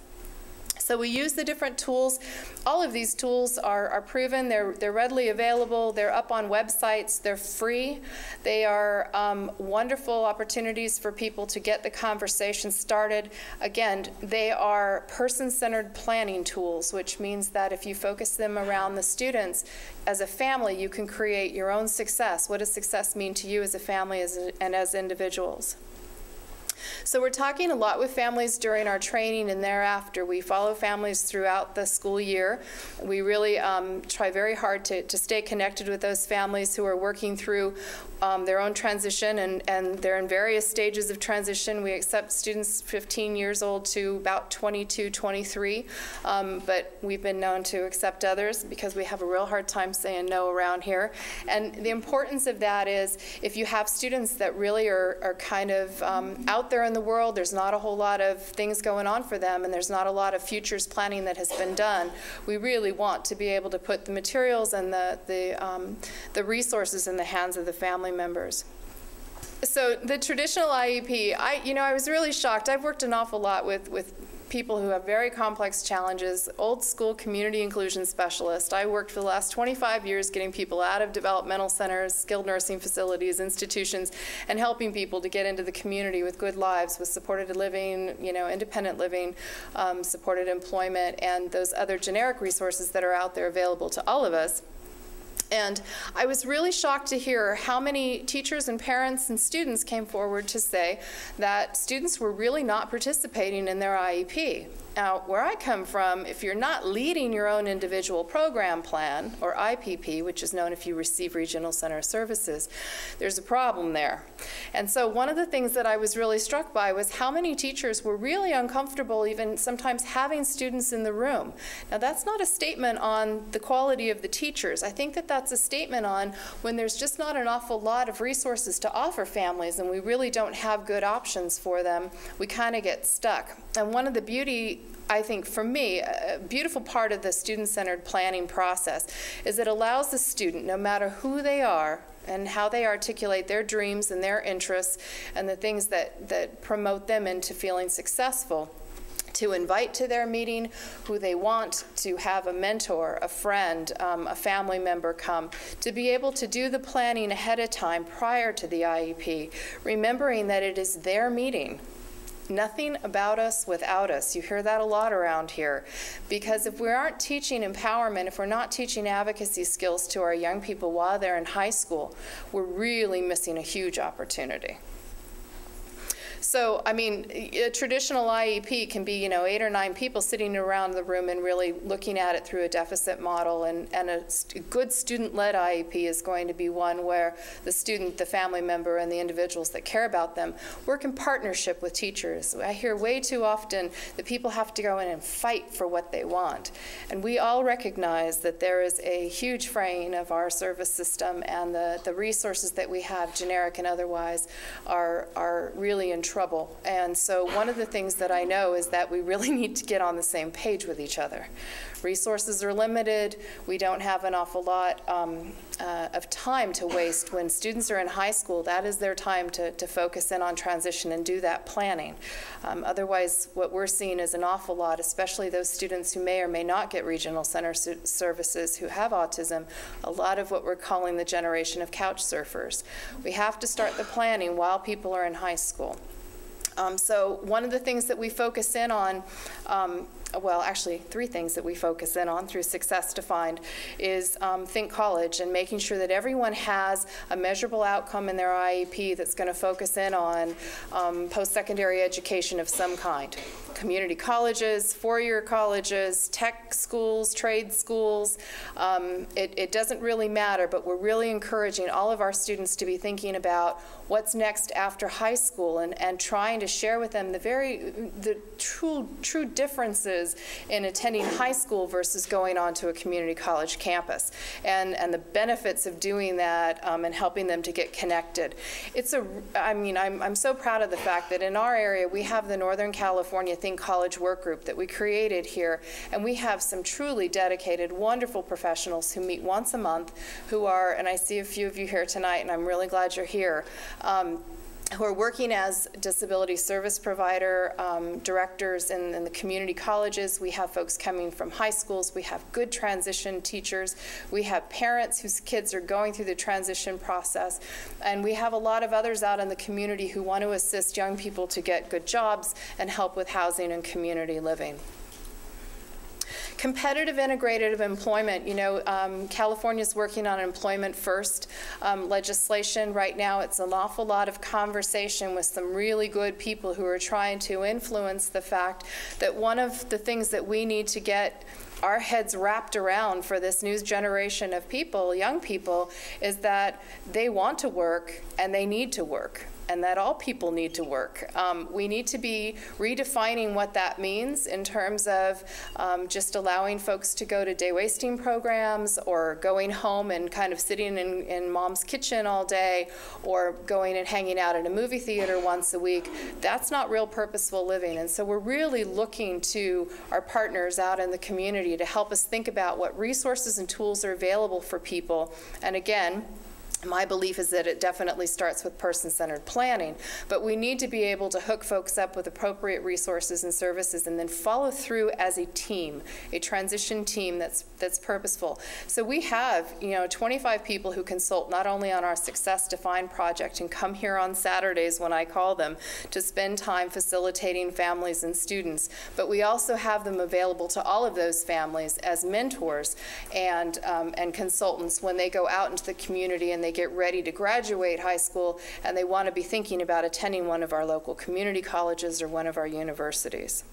So we use the different tools. All of these tools are proven. They're readily available. They're up on websites. They're free. They are wonderful opportunities for people to get the conversation started. Again, they are person-centered planning tools, which means that if you focus them around the students, as a family, you can create your own success. What does success mean to you as a family and as individuals? So we're talking a lot with families during our training and thereafter. We follow families throughout the school year. We really try very hard to stay connected with those families who are working through their own transition, and they're in various stages of transition. We accept students 15 years old to about 22, 23, but we've been known to accept others because we have a real hard time saying no around here. And the importance of that is if you have students that really are kind of out there in the world, there's not a whole lot of things going on for them, and there's not a lot of futures planning that has been done. We really want to be able to put the materials and the resources in the hands of the family members. So the traditional IEP, I was really shocked. I've worked an awful lot with people who have very complex challenges, old school community inclusion specialist. I worked for the last 25 years getting people out of developmental centers, skilled nursing facilities, institutions, and helping people to get into the community with good lives, with supported living, independent living, supported employment, and those other generic resources that are out there available to all of us. And I was really shocked to hear how many teachers and parents and students came forward to say that students were really not participating in their IEP. Now, where I come from, if you're not leading your own individual program plan, or IPP, which is known if you receive regional center services, there's a problem there. And so one of the things that I was really struck by was how many teachers were really uncomfortable even sometimes having students in the room. Now, that's not a statement on the quality of the teachers. I think that that's a statement on when there's just not an awful lot of resources to offer families and we really don't have good options for them, we kind of get stuck. And one of the beauty, I think, for me, a beautiful part of the student-centered planning process is it allows the student, no matter who they are and how they articulate their dreams and their interests and the things that promote them into feeling successful, to invite to their meeting who they want to have a mentor, a friend, a family member come, to be able to do the planning ahead of time prior to the IEP, remembering that it is their meeting. Nothing about us without us. You hear that a lot around here. Because if we aren't teaching empowerment, if we're not teaching advocacy skills to our young people while they're in high school, we're really missing a huge opportunity. So, I mean, a traditional IEP can be, 8 or 9 people sitting around the room and really looking at it through a deficit model. And a good student-led IEP is going to be one where the student, the family member, and the individuals that care about them work in partnership with teachers. I hear way too often that people have to go in and fight for what they want. And we all recognize that there is a huge fraying of our service system, and the resources that we have, generic and otherwise, are really in trouble. And so one of the things that I know is that we really need to get on the same page with each other. Resources are limited. We don't have an awful lot of time to waste. When students are in high school, that is their time to focus in on transition and do that planning. Otherwise, what we're seeing is an awful lot, especially those students who may or may not get regional center services who have autism, a lot of what we're calling the generation of couch surfers. We have to start the planning while people are in high school. So one of the things that we focus in on, well, actually 3 things that we focus in on through Success Defined is Think College, and making sure that everyone has a measurable outcome in their IEP that's going to focus in on post-secondary education of some kind. Community colleges, four-year colleges, tech schools, trade schools. It doesn't really matter, but we're really encouraging all of our students to be thinking about what's next after high school, and trying to share with them the true differences in attending high school versus going on to a community college campus, and the benefits of doing that, and helping them to get connected. I'm so proud of the fact that in our area we have the Northern California Think College work group that we created here, and we have some truly dedicated, wonderful professionals who meet once a month, who are, and I see a few of you here tonight, and I'm really glad you're here, who are working as disability service provider directors in the community colleges. We have folks coming from high schools. We have good transition teachers. We have parents whose kids are going through the transition process. And we have a lot of others out in the community who want to assist young people to get good jobs and help with housing and community living. Competitive integrated employment. California's working on employment first legislation. Right now it's an awful lot of conversation with some really good people who are trying to influence the fact that one of the things that we need to get our heads wrapped around for this new generation of people, young people, is that they want to work and they need to work, and that all people need to work. We need to be redefining what that means in terms of just allowing folks to go to day wasting programs, or going home and kind of sitting in mom's kitchen all day, or going and hanging out at a movie theater once a week. That's not real purposeful living. And so we're really looking to our partners out in the community to help us think about what resources and tools are available for people. And again, my belief is that it definitely starts with person-centered planning, but we need to be able to hook folks up with appropriate resources and services, and then follow through as a team, a transition team that's purposeful. So we have 25 people who consult not only on our Success Defined project and come here on Saturdays when I call them to spend time facilitating families and students, but we also have them available to all of those families as mentors and consultants when they go out into the community and they get ready to graduate high school and they want to be thinking about attending one of our local community colleges or one of our universities.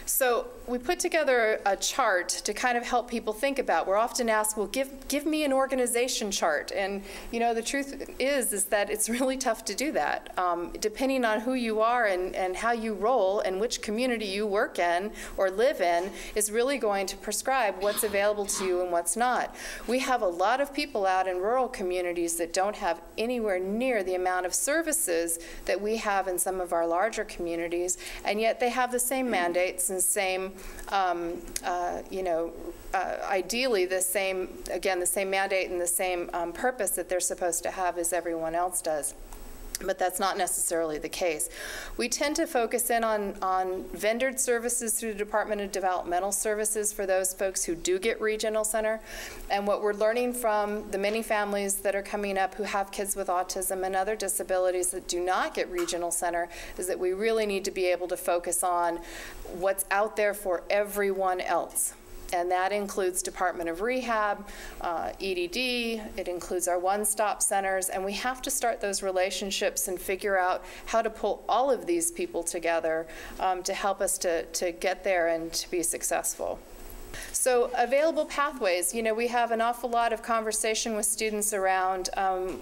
So we put together a chart to kind of help people think about. We're often asked, well, give me an organization chart. And the truth is that it's really tough to do that. Depending on who you are and how you roll and which community you work in or live in is really going to prescribe what's available to you and what's not. We have a lot of people out in rural communities that don't have anywhere near the amount of services that we have in some of our larger communities, and yet they have the same mandates and same, ideally the same mandate and the same purpose that they're supposed to have as everyone else does. But that's not necessarily the case. We tend to focus in on vendored services through the Department of Developmental Services for those folks who do get regional center. And what we're learning from the many families that are coming up who have kids with autism and other disabilities that do not get regional center is that we really need to be able to focus on what's out there for everyone else. And that includes Department of Rehab, EDD, it includes our one-stop centers, and we have to start those relationships and figure out how to pull all of these people together to help us to get there and to be successful. So available pathways, we have an awful lot of conversation with students around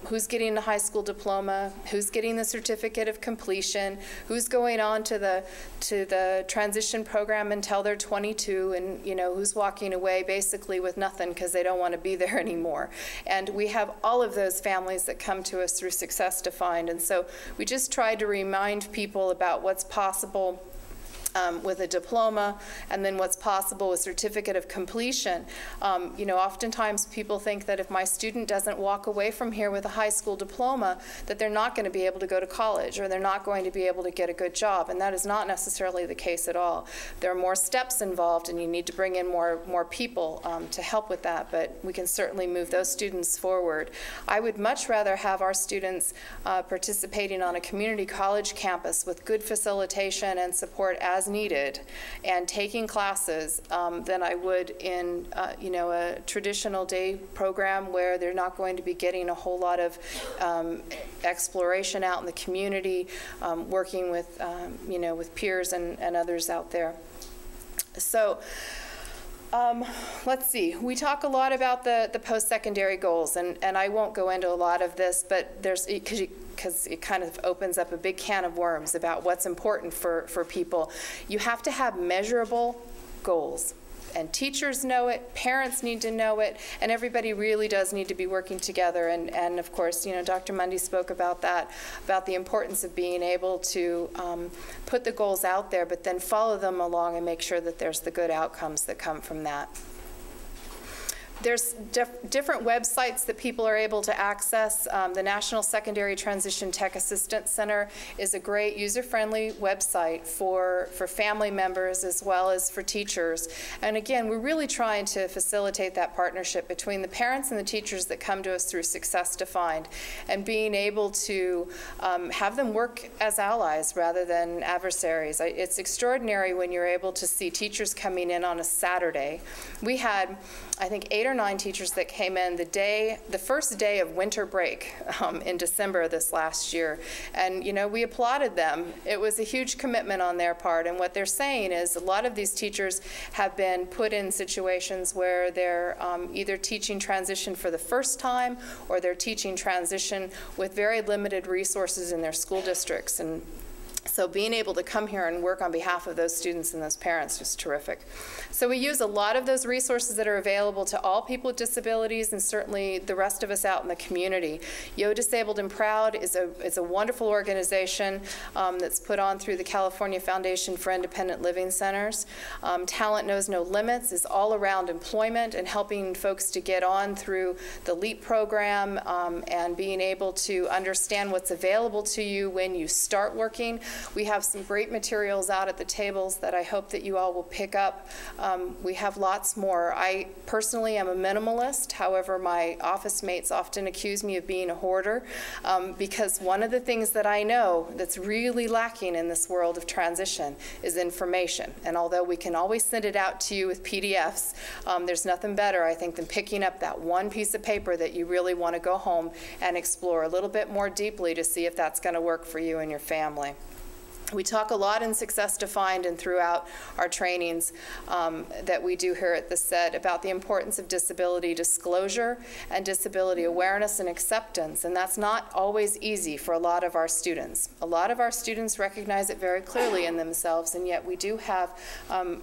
who's getting the high school diploma, who's getting the certificate of completion, who's going on to the transition program until they're 22, and who's walking away basically with nothing because they don't want to be there anymore. And we have all of those families that come to us through Success Defined, and so we just try to remind people about what's possible with a diploma, and then what's possible with certificate of completion. You know, oftentimes people think that if my student doesn't walk away from here with a high school diploma, that they're not going to be able to go to college, or they're not going to be able to get a good job, and that is not necessarily the case at all. There are more steps involved, and you need to bring in more people to help with that, but we can certainly move those students forward. I would much rather have our students participating on a community college campus with good facilitation and support as needed and taking classes than I would in you know, a traditional day program where they're not going to be getting a whole lot of exploration out in the community, working with you know, with peers and others out there. So let's see, we talk a lot about the post-secondary goals, and I won't go into a lot of this, but there's, because it kind of opens up a big can of worms about what's important for people. You have to have measurable goals. And teachers know it, parents need to know it, and everybody really does need to be working together. And of course, you know, Dr. Mundy spoke about that, about the importance of being able to put the goals out there, but then follow them along and make sure that there's the good outcomes that come from that. There's different websites that people are able to access. The National Secondary Transition Tech Assistance Center is a great user-friendly website for family members as well as for teachers. And again, we're really trying to facilitate that partnership between the parents and the teachers that come to us through Success Defined, and being able to have them work as allies rather than adversaries. It's extraordinary when you're able to see teachers coming in on a Saturday. We had, I think, 8 or 9 teachers that came in the first day of winter break in December this last year. And, you know, we applauded them. It was a huge commitment on their part. And what they're saying is a lot of these teachers have been put in situations where they're either teaching transition for the first time, or they're teaching transition with very limited resources in their school districts. And so being able to come here and work on behalf of those students and those parents is terrific. So we use a lot of those resources that are available to all people with disabilities, and certainly the rest of us out in the community. Yo Disabled and Proud is a wonderful organization that's put on through the California Foundation for Independent Living Centers. Talent Knows No Limits is all around employment and helping folks to get on through the LEAP program and being able to understand what's available to you when you start working. We have some great materials out at the tables that I hope that you all will pick up. We have lots more. I personally am a minimalist. However, my office mates often accuse me of being a hoarder because one of the things that I know that's really lacking in this world of transition is information. And although we can always send it out to you with PDFs, there's nothing better, I think, than picking up that one piece of paper that you really want to go home and explore a little bit more deeply to see if that's going to work for you and your family. We talk a lot in Success Defined and throughout our trainings that we do here at the CEDD about the importance of disability disclosure and disability awareness and acceptance, and that's not always easy for a lot of our students. A lot of our students recognize it very clearly in themselves, and yet we do have,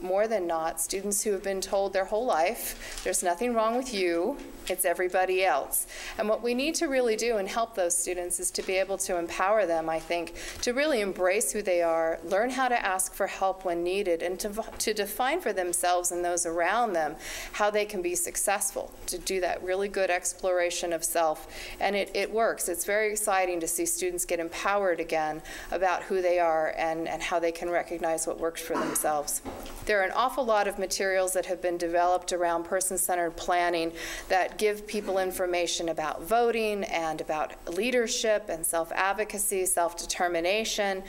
more than not, students who have been told their whole life, there's nothing wrong with you, it's everybody else. And what we need to really do and help those students is to be able to empower them, I think, to really embrace who they are, learn how to ask for help when needed, and to define for themselves and those around them how they can be successful, to do that really good exploration of self. And it works. It's very exciting to see students get empowered again about who they are and how they can recognize what works for themselves. There are an awful lot of materials that have been developed around person-centered planning that give people information about voting and about leadership and self-advocacy, self-determination,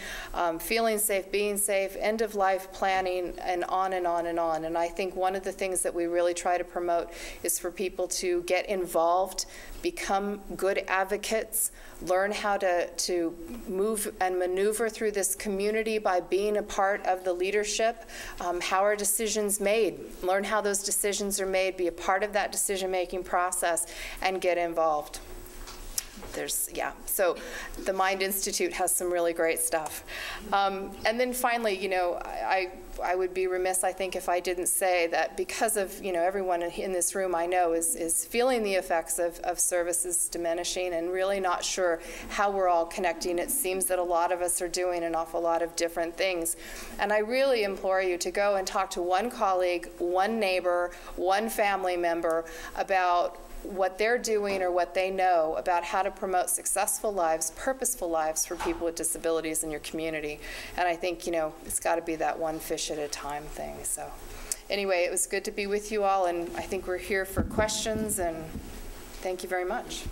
feeling safe, being safe, end-of-life planning, and on and on and on. And I think one of the things that we really try to promote is for people to get involved, become good advocates, learn how to move and maneuver through this community by being a part of the leadership. How are decisions made? Learn how those decisions are made, be a part of that decision-making process, and get involved. So the Mind Institute has some really great stuff. And then finally, you know, I would be remiss, I think, if I didn't say that because of, everyone in this room I know is feeling the effects of services diminishing and really not sure how we're all connecting. It seems that a lot of us are doing an awful lot of different things. And I really implore you to go and talk to one colleague, one neighbor, one family member about what they're doing or what they know about how to promote successful lives, purposeful lives for people with disabilities in your community. And I think, it's got to be that one fish at a time thing. So anyway, it was good to be with you all, and I think we're here for questions, and thank you very much.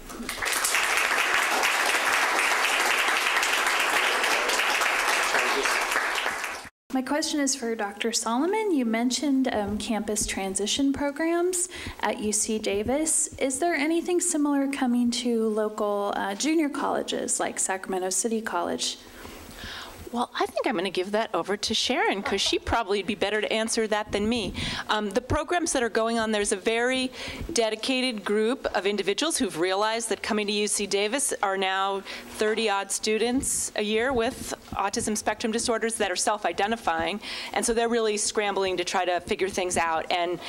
My question is for Dr. Solomon. You mentioned campus transition programs at UC Davis. Is there anything similar coming to local junior colleges like Sacramento City College? Well, I think I'm going to give that over to Sharon, because she probably would be better to answer that than me. The programs that are going on, there's a very dedicated group of individuals who've realized that coming to UC Davis are now 30-odd students a year with autism spectrum disorders that are self-identifying, and so they're really scrambling to try to figure things out. And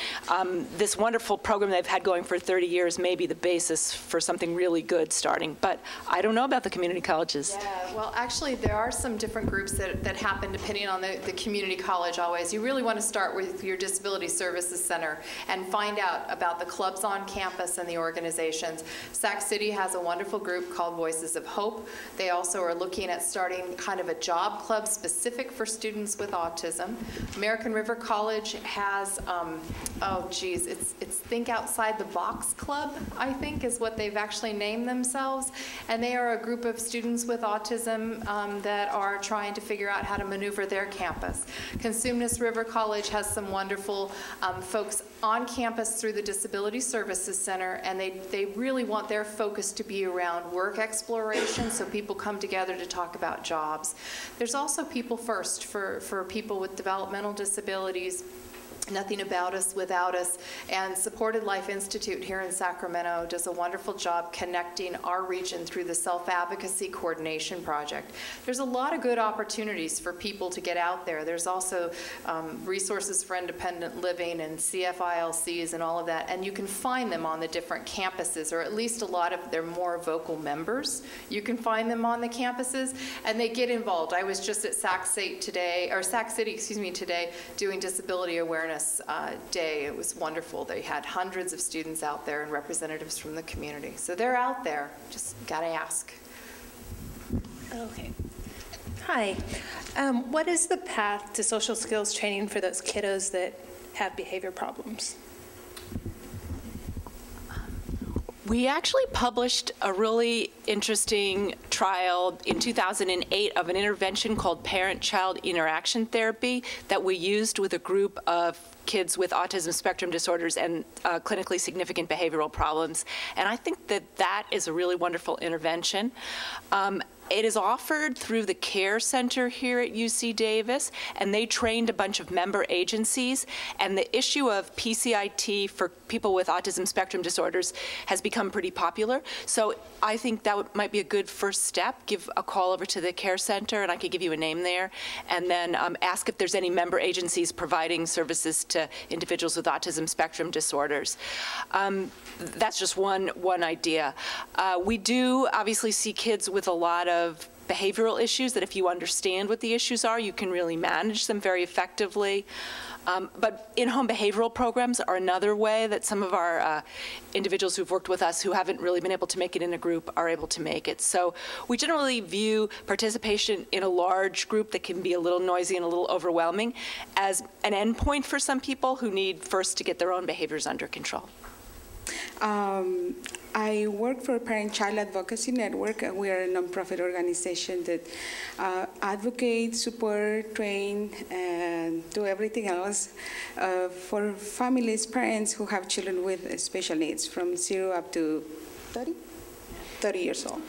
this wonderful program they've had going for 30 years may be the basis for something really good starting. But I don't know about the community colleges. Yeah, well, actually, there are some different groups that happen depending on the community college always. You really want to start with your Disability Services Center and find out about the clubs on campus and the organizations. Sac City has a wonderful group called Voices of Hope. They also are looking at starting kind of a job club specific for students with autism. American River College has, it's Think Outside the Box Club, I think, is what they've actually named themselves. And they are a group of students with autism that are trying to figure out how to maneuver their campus. Consumnes River College has some wonderful folks on campus through the Disability Services Center, and they really want their focus to be around work exploration, so people come together to talk about jobs. There's also People First for people with developmental disabilities. Nothing About Us Without Us, and Supported Life Institute here in Sacramento does a wonderful job connecting our region through the Self-Advocacy Coordination Project. There's a lot of good opportunities for people to get out there. There's also resources for independent living and CFILCs and all of that, and you can find them on the different campuses, or at least a lot of their more vocal members. You can find them on the campuses, and they get involved. I was just at Sac City today, doing disability awareness day. It was wonderful. They had hundreds of students out there and representatives from the community. So they're out there. Just gotta ask. Okay. Hi. What is the path to social skills training for those kiddos that have behavior problems? We actually published a really interesting trial in 2008 of an intervention called parent-child interaction therapy that we used with a group of kids with autism spectrum disorders and clinically significant behavioral problems. And I think that is a really wonderful intervention. It is offered through the Care Center here at UC Davis, and they trained a bunch of member agencies, and the issue of PCIT for people with autism spectrum disorders has become pretty popular. So I think that might be a good first step. Give a call over to the Care Center, and I could give you a name there, and then ask if there's any member agencies providing services to individuals with autism spectrum disorders. That's just one idea. We do obviously see kids with a lot of behavioral issues that if you understand what the issues are, you can really manage them very effectively. But in-home behavioral programs are another way that some of our individuals who've worked with us who haven't really been able to make it in a group are able to make it. So we generally view participation in a large group that can be a little noisy and a little overwhelming as an endpoint for some people who need first to get their own behaviors under control. I work for Parent-Child Advocacy Network. We are a nonprofit organization that advocates, support, train, and do everything else for families, parents who have children with special needs from 0 up to 30 years old.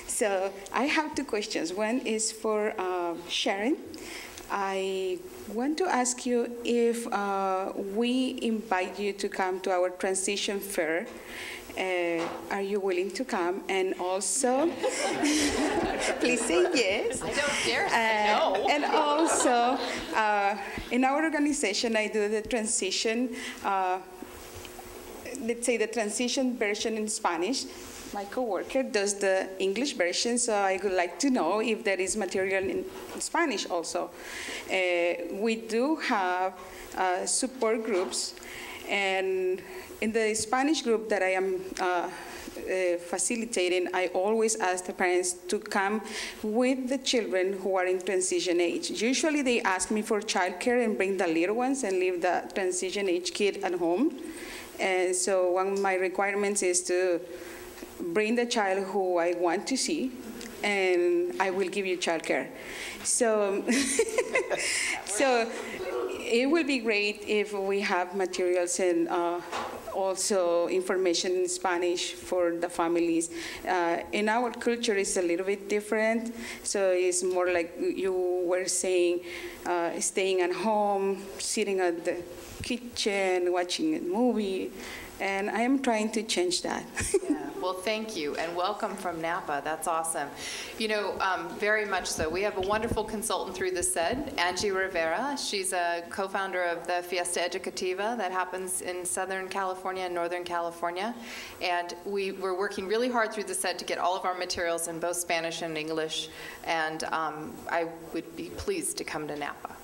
So I have two questions. One is for Sharon. I want to ask you if we invite you to come to our transition fair Are you willing to come? And also, please say yes. I don't dare say no. And also, in our organization, I do the transition, let's say the transition version in Spanish. My coworker does the English version, so I would like to know if there is material in Spanish also. We do have support groups, and in the Spanish group that I am facilitating, I always ask the parents to come with the children who are in transition age. Usually they ask me for childcare and bring the little ones and leave the transition age kid at home. And so one of my requirements is to bring the child who I want to see, and I will give you childcare. So, so it will be great if we have materials and also information in Spanish for the families. In our culture, it's a little bit different. So it's more like you were saying, staying at home, sitting at the kitchen, watching a movie. And I am trying to change that. Yeah. Well, thank you, and welcome from Napa. That's awesome. You know, very much so. We have a wonderful consultant through the CEDD, Angie Rivera. She's a co-founder of the Fiesta Educativa that happens in Southern California and Northern California. And we're working really hard through the CEDD to get all of our materials in both Spanish and English. And I would be pleased to come to Napa.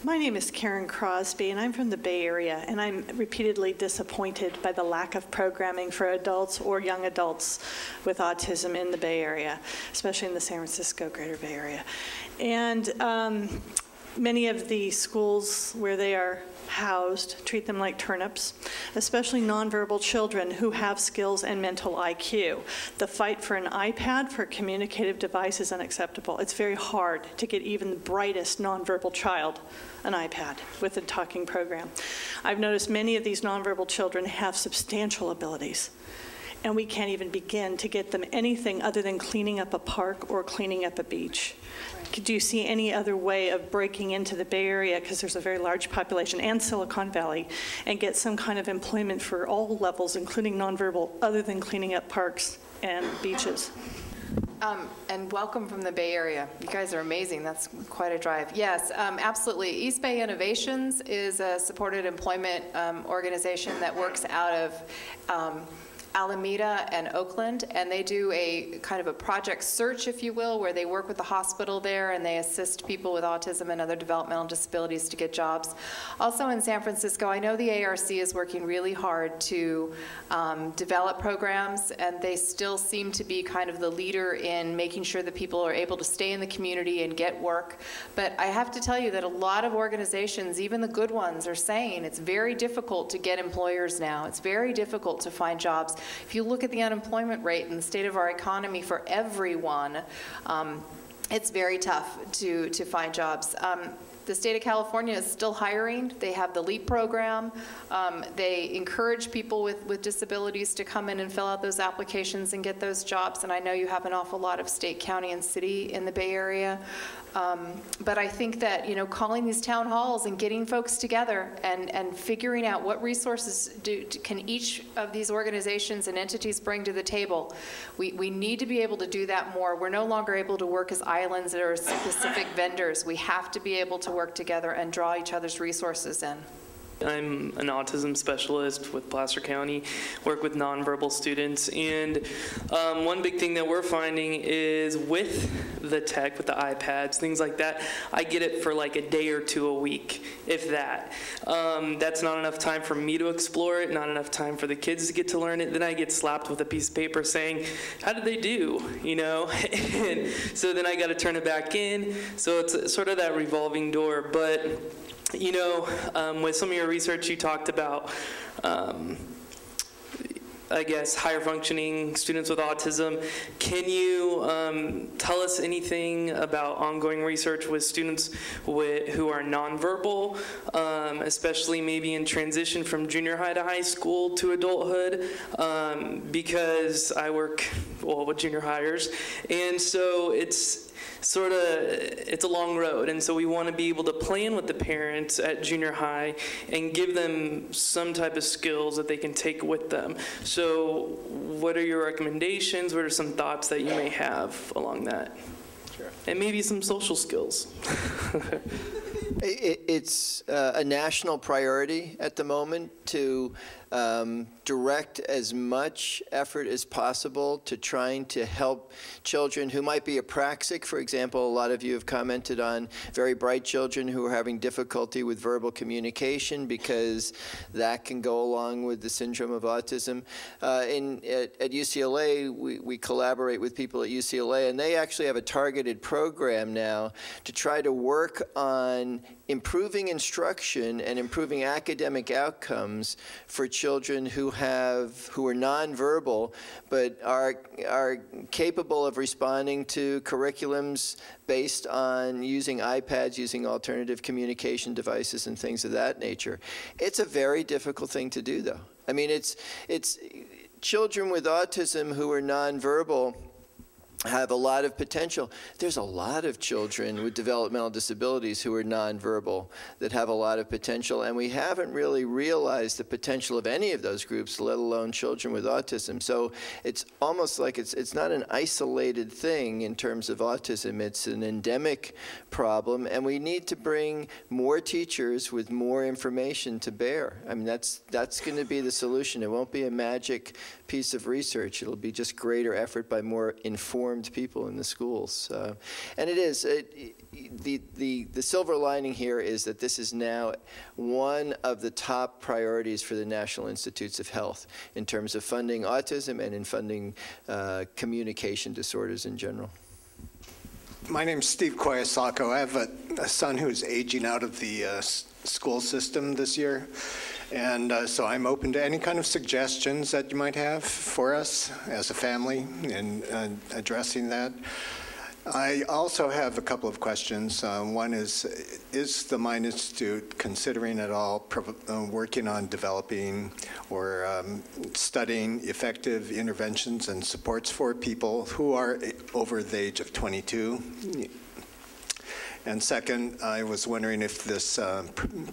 My name is Karen Crosby, and I'm from the Bay Area, and I'm repeatedly disappointed by the lack of programming for adults or young adults with autism in the Bay Area, especially in the San Francisco Greater Bay Area. And many of the schools where they are housed treat them like turnips, especially nonverbal children who have skills and mental IQ. The fight for an iPad for a communicative device is unacceptable. It's very hard to get even the brightest nonverbal child an iPad with a talking program. I've noticed many of these nonverbal children have substantial abilities, and we can't even begin to get them anything other than cleaning up a park or cleaning up a beach. Do you see any other way of breaking into the Bay Area, because there's a very large population, and Silicon Valley, and get some kind of employment for all levels, including nonverbal, other than cleaning up parks and beaches? And welcome from the Bay Area. You guys are amazing. That's quite a drive. Yes, absolutely. East Bay Innovations is a supported employment organization that works out of Alameda and Oakland, and they do a kind of a project search, if you will, where they work with the hospital there and they assist people with autism and other developmental disabilities to get jobs. Also in San Francisco, I know the ARC is working really hard to develop programs, and they still seem to be kind of the leader in making sure that people are able to stay in the community and get work. But I have to tell you that a lot of organizations, even the good ones, are saying it's very difficult to get employers now. It's very difficult to find jobs. If you look at the unemployment rate and the state of our economy for everyone, it's very tough to find jobs. The state of California is still hiring. They have the LEAP program. They encourage people with disabilities to come in and fill out those applications and get those jobs. And I know you have an awful lot of state, county, and city in the Bay Area. But I think that, you know, calling these town halls and getting folks together and figuring out what resources can each of these organizations and entities bring to the table. We need to be able to do that more. We're no longer able to work as islands or as specific vendors. We have to be able to work together and draw each other's resources in. I'm an autism specialist with Placer County, work with nonverbal students, and one big thing that we're finding is with the tech, with the iPads, things like that, I get it for like a day or two a week, if that. That's not enough time for me to explore it, not enough time for the kids to get to learn it. Then I get slapped with a piece of paper saying, how did they do, you know? And so then I got to turn it back in. So it's sort of that revolving door. But you know, with some of your research, you talked about, I guess, higher functioning students with autism. Can you tell us anything about ongoing research with students who are nonverbal, especially maybe in transition from junior high to high school to adulthood? Because I work, well, with junior hires, and so it's sort of, it's a long road, and so we want to be able to plan with the parents at junior high and give them some type of skills that they can take with them. So what are your recommendations? What are some thoughts that you may have along that? Sure. And maybe some social skills. It's a national priority at the moment to direct as much effort as possible to trying to help children who might be apraxic. For example, a lot of you have commented on very bright children who are having difficulty with verbal communication because that can go along with the syndrome of autism. At UCLA, we collaborate with people at UCLA, and they actually have a targeted program now to try to work on improving instruction and improving academic outcomes for children who are nonverbal but are capable of responding to curriculums based on using iPads, using alternative communication devices and things of that nature. It's a very difficult thing to do, though. I mean, it's children with autism who are nonverbal have a lot of potential. There's a lot of children with developmental disabilities who are nonverbal that have a lot of potential, and we haven't really realized the potential of any of those groups, let alone children with autism. So it's almost like it's not an isolated thing in terms of autism. It's an endemic problem, and we need to bring more teachers with more information to bear. I mean, that's going to be the solution. It won't be a magic piece of research. It'll be just greater effort by more informed people in the schools. And it is, the silver lining here is that this is now one of the top priorities for the National Institutes of Health in terms of funding autism and in funding communication disorders in general. My name's Steve Koyasako. I have a son who's aging out of the school system this year. And so I'm open to any kind of suggestions that you might have for us as a family in addressing that. I also have a couple of questions. One is the Mind Institute considering at all working on developing or studying effective interventions and supports for people who are over the age of 22? And second, I was wondering if this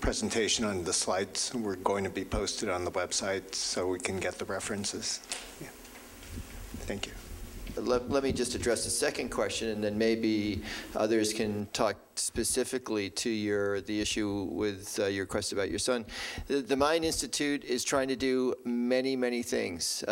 presentation on the slides were going to be posted on the website so we can get the references. Yeah. Thank you. Let me just address the second question, and then maybe others can talk specifically to the issue with your request about your son. The Mind Institute is trying to do many, many things.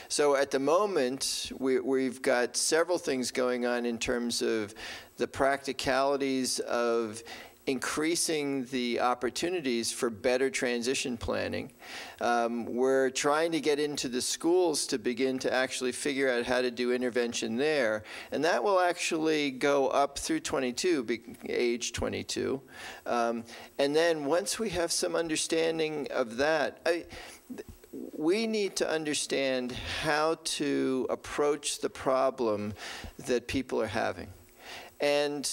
So at the moment, we've got several things going on in terms of the practicalities of increasing the opportunities for better transition planning. We're trying to get into the schools to begin to actually figure out how to do intervention there, and that will actually go up through 22, age 22. And then once we have some understanding of that, we need to understand how to approach the problem that people are having. And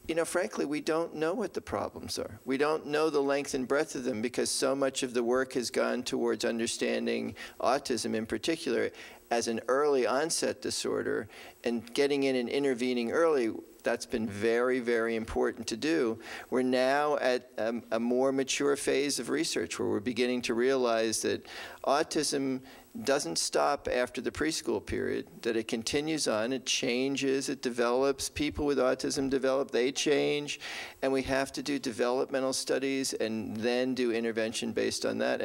you know, frankly, we don't know what the problems are. We don't know the length and breadth of them because so much of the work has gone towards understanding autism in particular as an early onset disorder and getting in and intervening early. That's been very, very important to do. We're now at a more mature phase of research where we're beginning to realize that autism doesn't stop after the preschool period, that it continues on, it changes, it develops, people with autism develop, they change, and we have to do developmental studies and then do intervention based on that.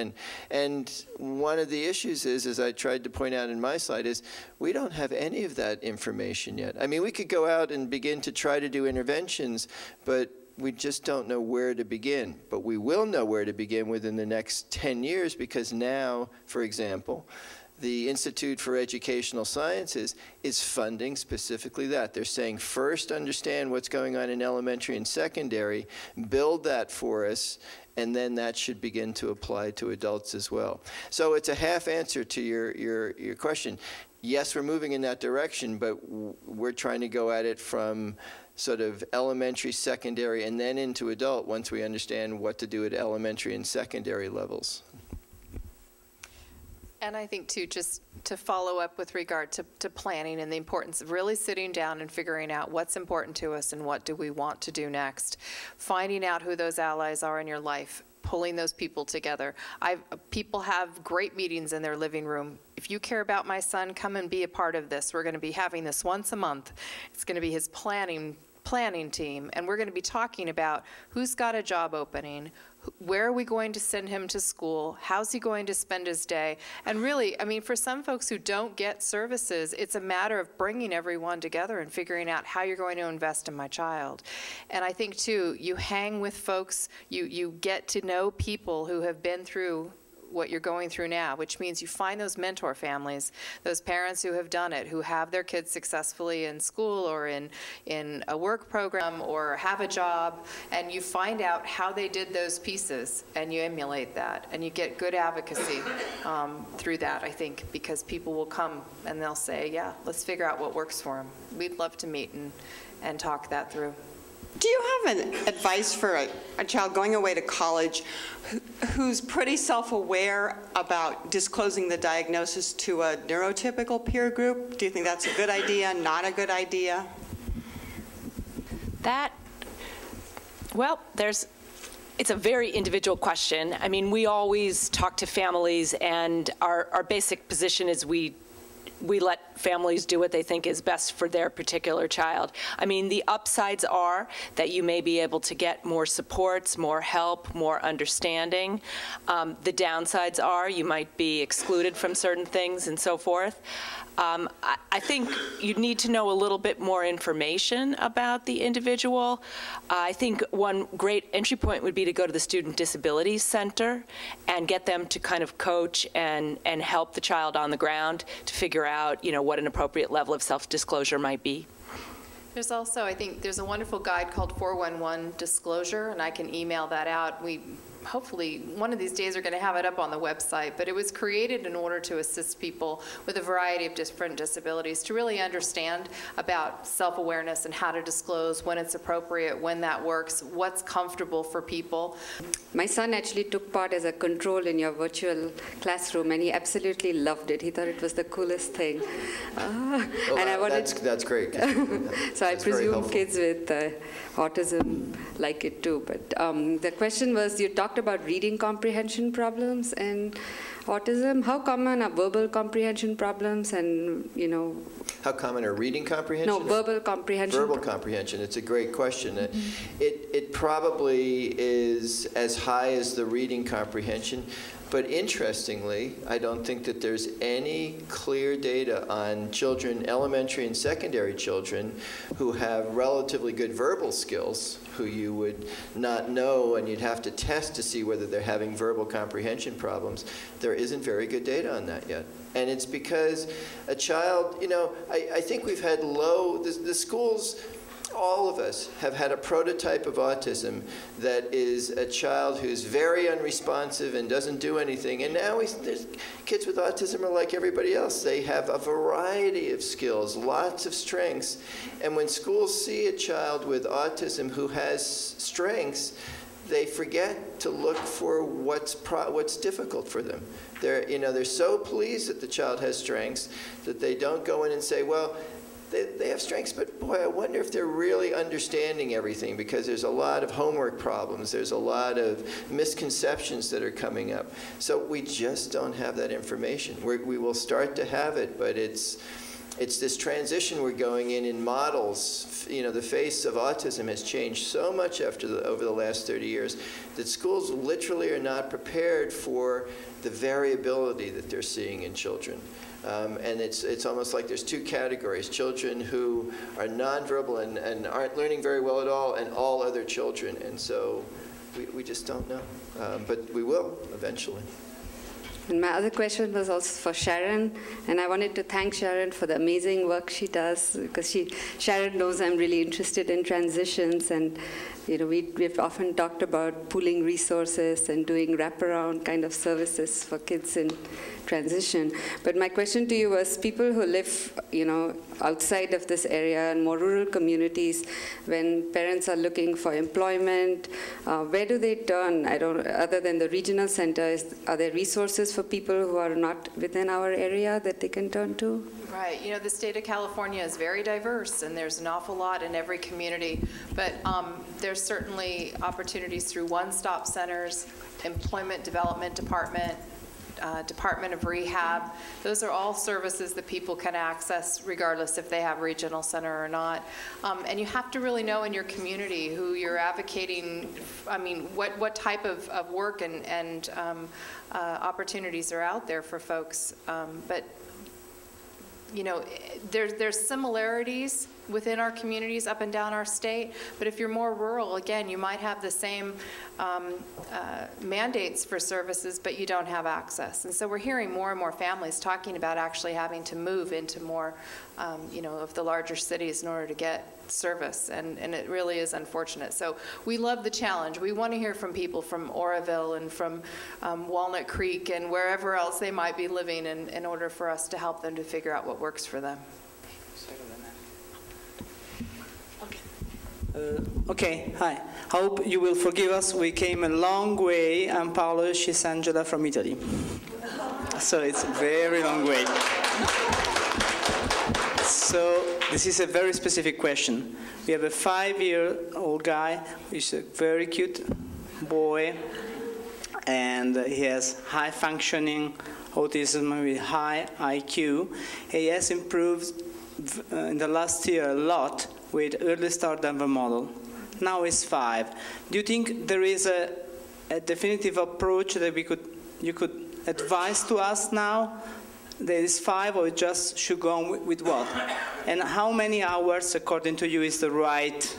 And one of the issues is, as I tried to point out in my slide, is we don't have any of that information yet. I mean, we could go out and begin to try to do interventions, but we just don't know where to begin. But we will know where to begin within the next 10 years because now, for example, the Institute for Educational Sciences is funding specifically that. They're saying first understand what's going on in elementary and secondary, build that for us, and then that should begin to apply to adults as well. So it's a half answer to your question. Yes, we're moving in that direction, but we're trying to go at it from sort of elementary, secondary, and then into adult once we understand what to do at elementary and secondary levels. And I think, too, just to follow up with regard to planning and the importance of really sitting down and figuring out what's important to us and what do we want to do next. Finding out who those allies are in your life, pulling those people together. People have great meetings in their living room. If you care about my son, come and be a part of this. We're going to be having this once a month. It's going to be his planning team, and we're going to be talking about who's got a job opening, where are we going to send him to school, how's he going to spend his day, and really, I mean, for some folks who don't get services, it's a matter of bringing everyone together and figuring out how you're going to invest in my child. And I think, too, you hang with folks, you get to know people who have been through what you're going through now, which means you find those mentor families, those parents who have done it, who have their kids successfully in school or in a work program or have a job, and you find out how they did those pieces, and you emulate that, and you get good advocacy through that, I think, because people will come and they'll say, yeah, let's figure out what works for them. We'd love to meet and talk that through. Do you have an advice for a child going away to college who's pretty self-aware about disclosing the diagnosis to a neurotypical peer group? Do you think that's a good idea, not a good idea? Well, it's a very individual question. I mean, we always talk to families, and our basic position is we let families do what they think is best for their particular child. I mean, the upsides are that you may be able to get more supports, more help, more understanding. The downsides are you might be excluded from certain things and so forth. I think you need to know a little bit more information about the individual. I think one great entry point would be to go to the Student Disabilities Center and get them to kind of coach and help the child on the ground to figure out, you know, what an appropriate level of self-disclosure might be. There's also, I think, there's a wonderful guide called 411 Disclosure, and I can email that out. Hopefully, one of these days we're going to have it up on the website, but it was created in order to assist people with a variety of different disabilities to really understand about self-awareness and how to disclose, when it's appropriate, when that works, what's comfortable for people. My son actually took part as a control in your virtual classroom, and he absolutely loved it. He thought it was the coolest thing. That's great. So I presume kids with autism like it too. But the question was, you talked about reading comprehension problems and autism. How common are verbal comprehension problems, and, you know? How common are reading comprehension? No, verbal comprehension. Verbal comprehension. It's a great question. It probably is as high as the reading comprehension. But interestingly, I don't think that there's any clear data on children, elementary and secondary children, who have relatively good verbal skills, who you would not know, and you'd have to test to see whether they're having verbal comprehension problems. There isn't very good data on that yet. And it's because a child, you know, I think we've had the schools, all of us have had a prototype of autism that is a child who's very unresponsive and doesn't do anything. And now kids with autism are like everybody else. They have a variety of skills, lots of strengths. And when schools see a child with autism who has strengths, they forget to look for what's difficult for them. They're so pleased that the child has strengths that they don't go in and say, well, they have strengths, but boy, I wonder if they're really understanding everything, because there's a lot of homework problems. There's a lot of misconceptions that are coming up. So we just don't have that information. We will start to have it, but it's this transition we're going in models. You know, the face of autism has changed so much over the last 30 years that schools literally are not prepared for the variability that they're seeing in children. And it's almost like there's two categories: children who are nonverbal and aren't learning very well at all, and all other children. And so we just don't know. But we will eventually. And my other question was also for Sharon, and I wanted to thank Sharon for the amazing work she does, because Sharon knows I'm really interested in transitions, and we've often talked about pooling resources and doing wraparound kind of services for kids in transition. But my question to you was, people who live, outside of this area and more rural communities, when parents are looking for employment, where do they turn? Other than the regional center, are there resources for people who are not within our area that they can turn to? Right. The state of California is very diverse, and there's an awful lot in every community. But there's certainly opportunities through one-stop centers, employment development department, Department of Rehab. Those are all services that people can access regardless if they have regional center or not. And you have to really know in your community who you're advocating, what type of work and opportunities are out there for folks. But there's similarities within our communities up and down our state, but if you're more rural, again, you might have the same mandates for services, but you don't have access. And so we're hearing more and more families talking about actually having to move into more, of the larger cities in order to get service, and it really is unfortunate. So we love the challenge. We want to hear from people from Oroville and from Walnut Creek and wherever else they might be living in order for us to help them to figure out what works for them. Okay, hi. Hope you will forgive us. We came a long way. I'm Paolo, she's Angela from Italy. So it's a very long way. So this is a very specific question. We have a 5-year-old guy, he's a very cute boy, and he has high functioning autism with high IQ. He has improved in the last year a lot with early start Denver model. Now he's 5. Do you think there is a definitive approach that you could advise to us now? That is 5, or just should go on with what? And how many hours, according to you, is the right?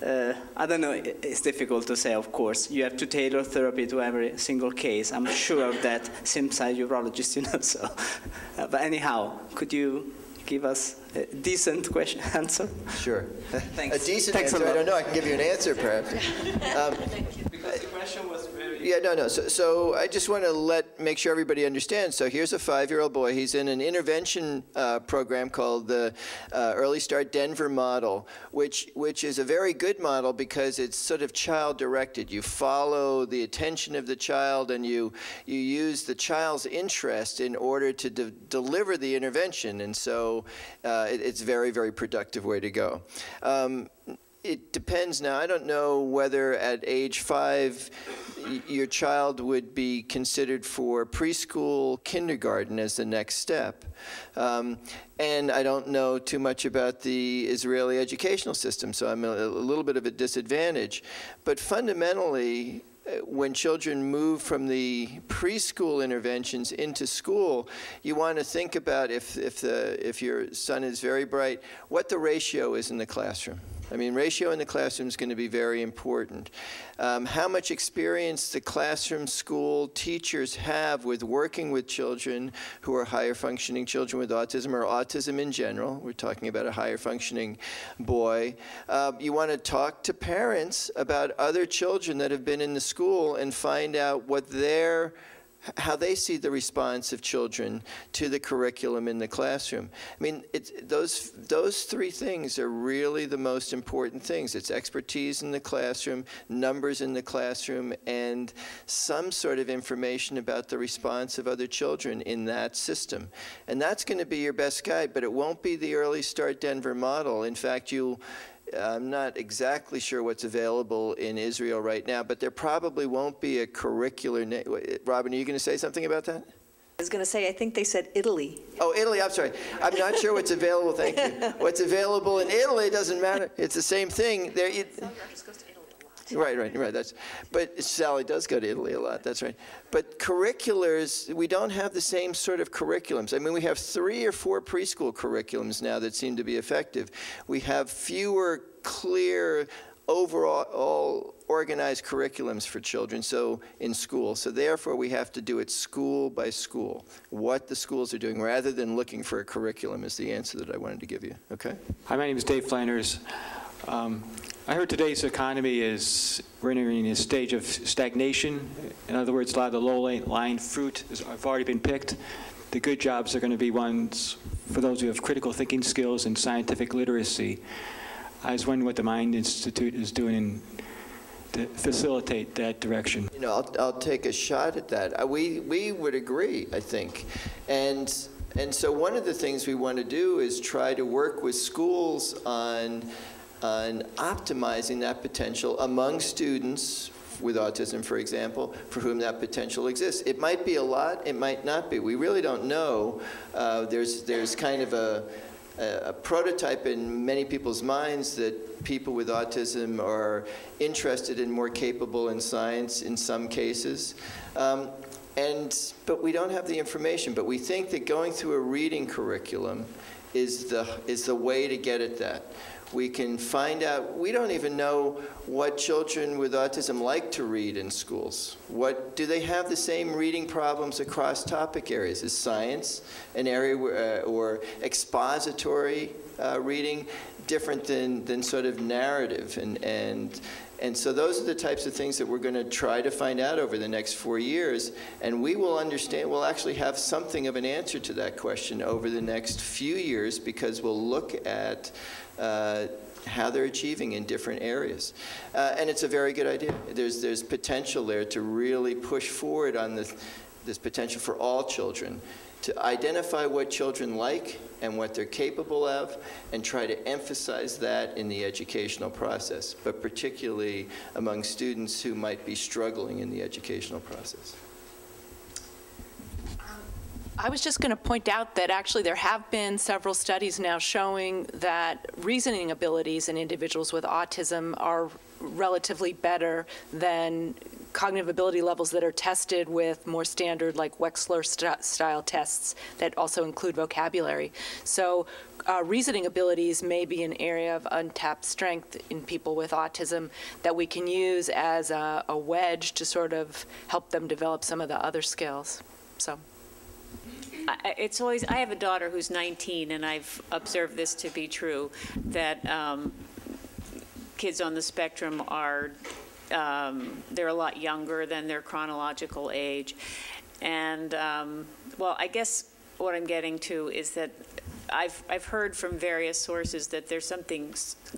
I don't know. It's difficult to say, of course. You have to tailor therapy to every single case. I'm sure of that. Since I'm a urologist, So, but anyhow, could you give us a decent answer? Sure. Thanks. A decent Thanks answer. I don't know. I can give you an answer, perhaps. Thank you. Because the question was very. Yeah, no. So I just want to make sure everybody understands. So here's a 5-year-old boy. He's in an intervention program called the Early Start Denver model, which is a very good model because it's sort of child-directed. You follow the attention of the child, and you use the child's interest in order to deliver the intervention. And so it's a very, very productive way to go. It depends now. I don't know whether at age 5 your child would be considered for preschool, kindergarten as the next step. And I don't know too much about the Israeli educational system, so I'm a little bit of a disadvantage. But fundamentally, when children move from the preschool interventions into school, you want to think about, if your son is very bright, what the ratio is in the classroom. I mean, ratio in the classroom is going to be very important. How much experience the classroom school teachers have with working with children who are higher functioning children with autism, or autism in general. We're talking about a higher functioning boy. You want to talk to parents about other children that have been in the school and find out how they see the response of children to the curriculum in the classroom. I mean, those 3 things are really the most important things. It's expertise in the classroom, numbers in the classroom, and some sort of information about the response of other children in that system. And that's going to be your best guide, but it won't be the Early Start Denver model. In fact, I'm not exactly sure what's available in Israel right now, but there probably won't be a curricular. Robin, are you going to say something about that? I was going to say, I think they said Italy. Oh, Italy, I'm sorry. I'm not sure what's available, thank you. What's available in Italy doesn't matter. It's the same thing. Right. But Sally does go to Italy a lot, that's right. But curriculars, we don't have the same sort of curriculums. I mean, we have 3 or 4 preschool curriculums now that seem to be effective. We have fewer clear, overall organized curriculums for children in school. So therefore, we have to do it school by school, what the schools are doing, rather than looking for a curriculum is the answer that I wanted to give you, okay? Hi, my name is Dave Flanders. I heard today's economy is we're entering a stage of stagnation. In other words, a lot of the low-lying fruit have already been picked. The good jobs are going to be ones for those who have critical thinking skills and scientific literacy. I was wondering what the Mind Institute is doing to facilitate that direction. You know, I'll take a shot at that. We would agree, I think. And so one of the things we want to do is try to work with schools on optimizing that potential among students with autism, for example, for whom that potential exists. It might be a lot, it might not be. We really don't know. There's kind of a prototype in many people's minds that people with autism are interested in, more capable in science in some cases. But we don't have the information. But we think that going through a reading curriculum is the way to get at that. We can find out, we don't even know what children with autism like to read in schools. Do they have the same reading problems across topic areas? Is science an area where, or expository reading different than sort of narrative? And so those are the types of things that we're going to try to find out over the next 4 years, and we will understand, we'll actually have something of an answer to that question over the next few years, because we'll look at how they're achieving in different areas. And it's a very good idea. There's potential there to really push forward on this potential for all children, to identify what children like and what they're capable of, and try to emphasize that in the educational process, but particularly among students who might be struggling in the educational process. I was just going to point out that actually there have been several studies now showing that reasoning abilities in individuals with autism are relatively better than cognitive ability levels that are tested with more standard, like Wechsler-style tests that also include vocabulary. So reasoning abilities may be an area of untapped strength in people with autism that we can use as a wedge to sort of help them develop some of the other skills. So. It's always, I have a daughter who's 19, and I've observed this to be true, that kids on the spectrum are, they're a lot younger than their chronological age. And, well, I guess what I'm getting to is that I've heard from various sources that there's something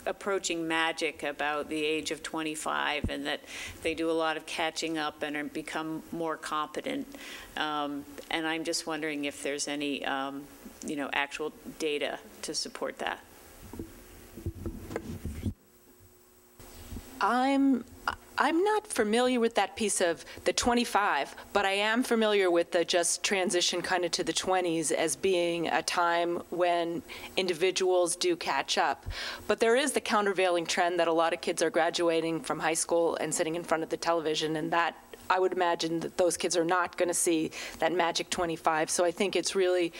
approaching magic about the age of 25, and that they do a lot of catching up and become more competent. And I'm just wondering if there's any, actual data to support that. I'm not familiar with that piece of the 25, but I am familiar with the just transition kind of to the 20s as being a time when individuals do catch up. But there is the countervailing trend that a lot of kids are graduating from high school and sitting in front of the television, and that I would imagine that those kids are not going to see that magic 25. So I think it's really,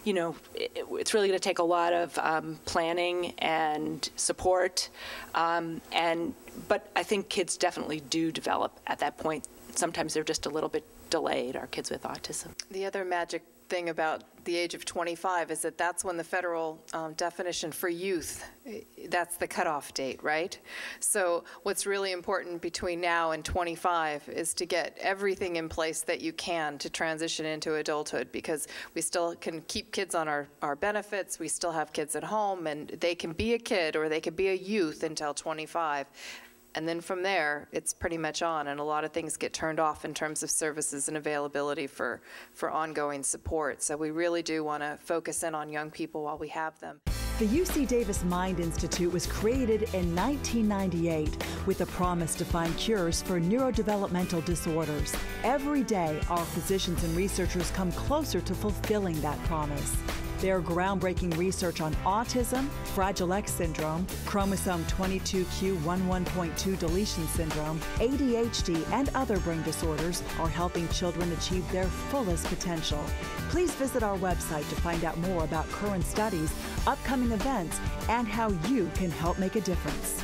it's really going to take a lot of planning and support. But I think kids definitely do develop at that point. Sometimes they're just a little bit delayed, our kids with autism. The other magic thing about the age of 25 is that that's when the federal definition for youth, that's the cutoff date, right? So what's really important between now and 25 is to get everything in place that you can to transition into adulthood, because we still can keep kids on our benefits, we still have kids at home, and they can be a kid or they can be a youth until 25. And then from there, it's pretty much on, and a lot of things get turned off in terms of services and availability for ongoing support. So we really do want to focus in on young people while we have them. The UC Davis Mind Institute was created in 1998 with a promise to find cures for neurodevelopmental disorders. Every day, our physicians and researchers come closer to fulfilling that promise. Their groundbreaking research on autism, Fragile X syndrome, chromosome 22q11.2 deletion syndrome, ADHD, and other brain disorders are helping children achieve their fullest potential. Please visit our website to find out more about current studies, upcoming events, and how you can help make a difference.